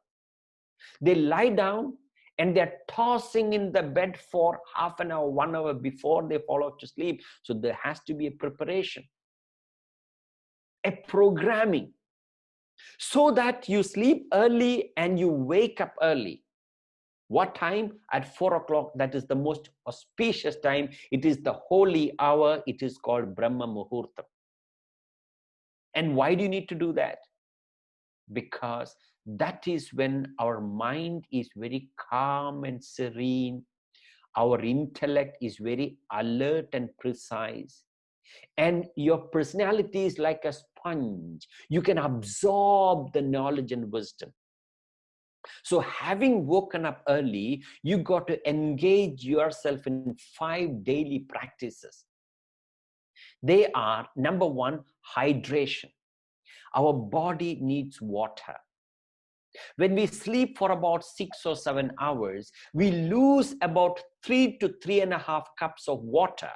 they lie down and they're tossing in the bed for half an hour, 1 hour before they fall off to sleep. So there has to be a preparation, a programming, so that you sleep early and you wake up early. What time? At 4 o'clock. That is the most auspicious time. It is the holy hour. It is called Brahma Muhurtam. And why do you need to do that? Because that is when our mind is very calm and serene. Our intellect is very alert and precise. And your personality is like a sponge. You can absorb the knowledge and wisdom. So having woken up early, you got to engage yourself in 5 daily practices. They are, number 1, hydration. Our body needs water. When we sleep for about 6 or 7 hours, we lose about 3 to 3.5 cups of water.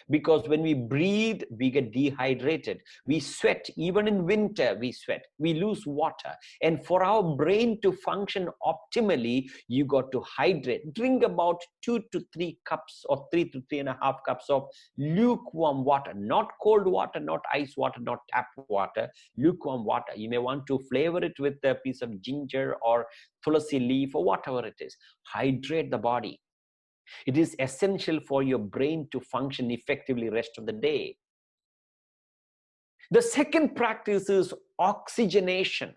Because when we breathe, we get dehydrated. We sweat. Even in winter, we sweat. We lose water. And for our brain to function optimally, you got to hydrate. Drink about 2 to 3 cups or 3 to 3.5 cups of lukewarm water. Not cold water, not ice water, not tap water. Lukewarm water. You may want to flavor it with a piece of ginger or tulsi leaf or whatever it is. Hydrate the body. It is essential for your brain to function effectively the rest of the day. The second practice is oxygenation.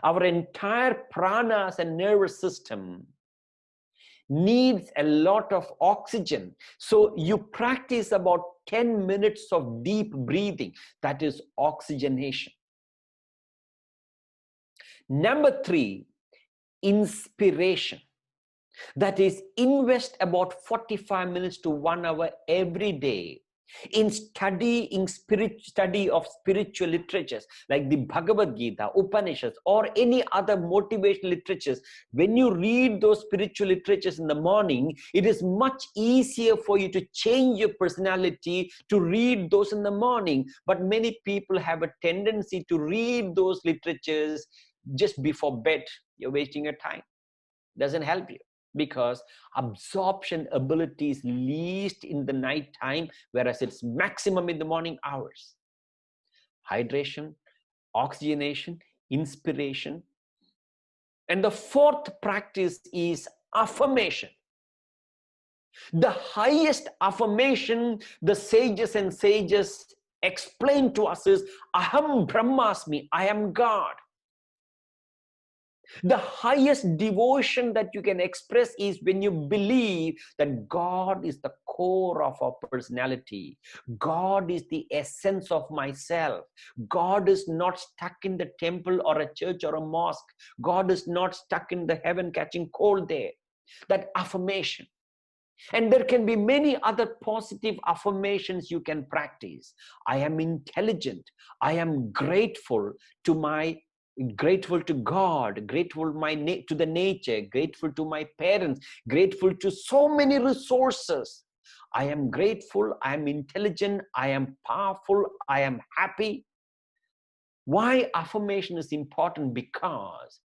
Our entire pranas and nervous system needs a lot of oxygen. So you practice about 10 minutes of deep breathing. That is oxygenation. Number 3, inspiration. That is, invest about 45 minutes to 1 hour every day in study of spiritual literatures like the Bhagavad-Gita, Upanishads, or any other motivational literatures. When you read those spiritual literatures in the morning, it is much easier for you to change your personality to read those in the morning. But many people have a tendency to read those literatures just before bed. You're wasting your time. Doesn't help you. Because absorption ability is least in the night time, whereas it's maximum in the morning hours. Hydration, oxygenation, inspiration. And the fourth practice is affirmation. The highest affirmation the sages and sages explain to us is Aham Brahmasmi, I am God. The highest devotion that you can express is when you believe that God is the core of our personality. God is the essence of myself. God is not stuck in the temple or a church or a mosque. God is not stuck in the heaven catching cold there. That affirmation. And there can be many other positive affirmations you can practice. I am intelligent. I am grateful to God, grateful to the nature, grateful to my parents, grateful to so many resources. I am grateful, I am intelligent, I am powerful, I am happy. Why affirmation is important? Because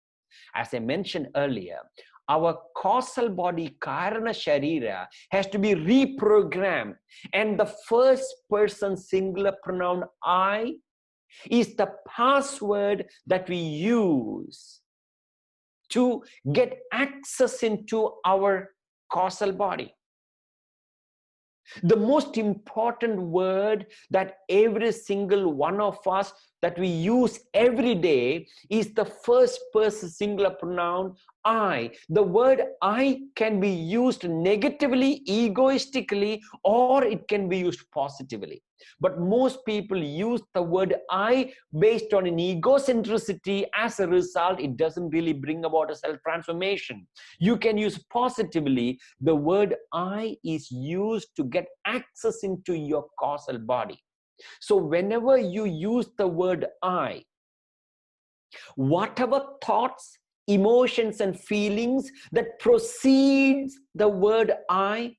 As I mentioned earlier, our causal body, Karana Sharira, has to be reprogrammed. And the first person singular pronoun I is the password that we use to get access into our causal body. The most important word that every single one of us that we use every day is the first person singular pronoun I. The word I can be used negatively, egoistically, or it can be used positively. But most people use the word I based on an egocentricity. As a result, it doesn't really bring about a self-transformation. You can use positively. The word I is used to get access into your causal body. So whenever you use the word I, whatever thoughts, emotions, and feelings that precedes the word I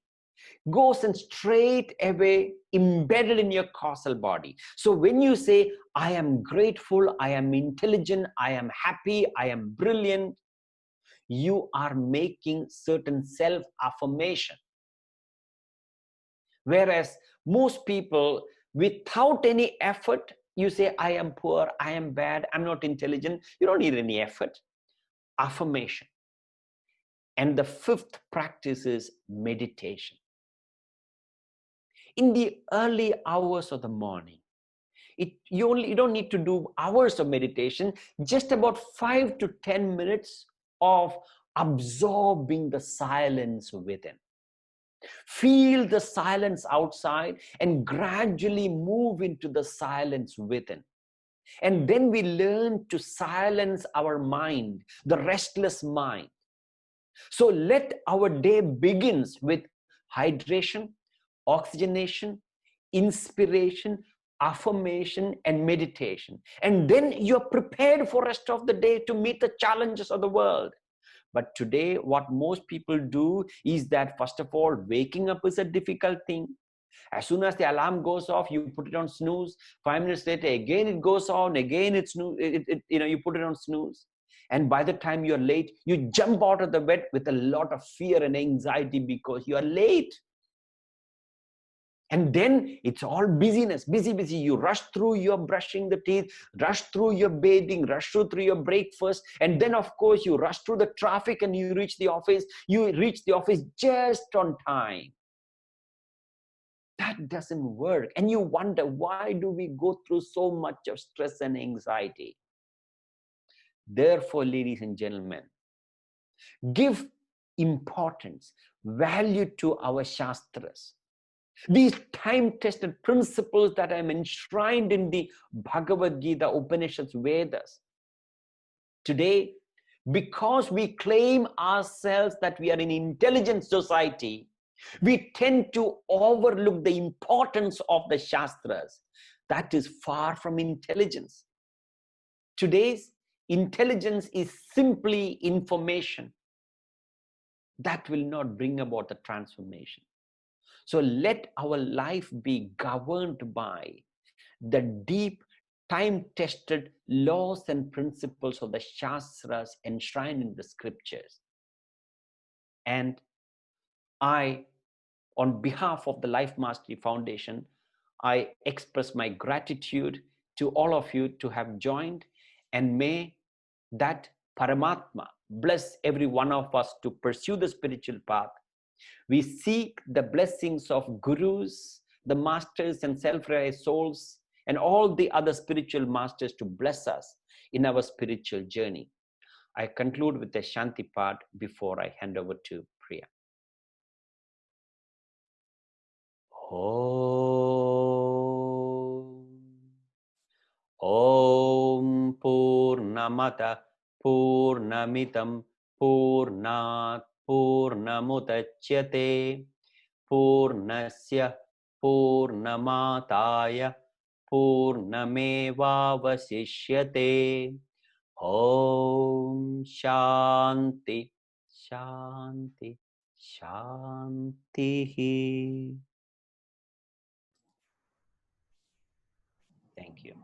goes and straight away embedded in your causal body. So when you say, I am grateful, I am intelligent, I am happy, I am brilliant, you are making certain self-affirmation. Whereas most people, without any effort, you say, I am poor, I am bad, I'm not intelligent. You don't need any effort. Affirmation. And the fifth practice is meditation. In the early hours of the morning, you don't need to do hours of meditation, just about 5 to 10 minutes of absorbing the silence within. Feel the silence outside and gradually move into the silence within. And then we learn to silence our mind, the restless mind. So let our day begins with hydration, oxygenation, inspiration, affirmation, and meditation. And then you're prepared for the rest of the day to meet the challenges of the world. But today, what most people do is that, first of all, waking up is a difficult thing. As soon as the alarm goes off, you put it on snooze. 5 minutes later, again it goes on. Again it's you put it on snooze. And by the time you're late, you jump out of the bed with a lot of fear and anxiety because you are late. And then it's all busyness, busy. You rush through your brushing the teeth, rush through your bathing, rush through your breakfast. And then, of course, you rush through the traffic and you reach the office. You reach the office just on time. That doesn't work. And you wonder, why do we go through so much of stress and anxiety? Therefore, ladies and gentlemen, give importance, value to our Shastras. These time-tested principles that I'm enshrined in the Bhagavad-Gita, Upanishads, Vedas. Today, because we claim ourselves that we are an intelligent society, we tend to overlook the importance of the Shastras. That is far from intelligence. Today's intelligence is simply information. That will not bring about the transformation. So let our life be governed by the deep, time-tested laws and principles of the Shastras enshrined in the scriptures. And I, on behalf of the Life Mastery Foundation, I express my gratitude to all of you to have joined, and may that Paramatma bless every one of us to pursue the spiritual path. We seek the blessings of gurus, the masters and self-realized souls, and all the other spiritual masters to bless us in our spiritual journey. I conclude with the Shanti part before I hand over to Priya. Om Purnamata Purnamitam Purnat Purnamudachyate Purnasya Purnamataya Purnamevavasishyate. Om Shanti Shanti Shanti. Thank you.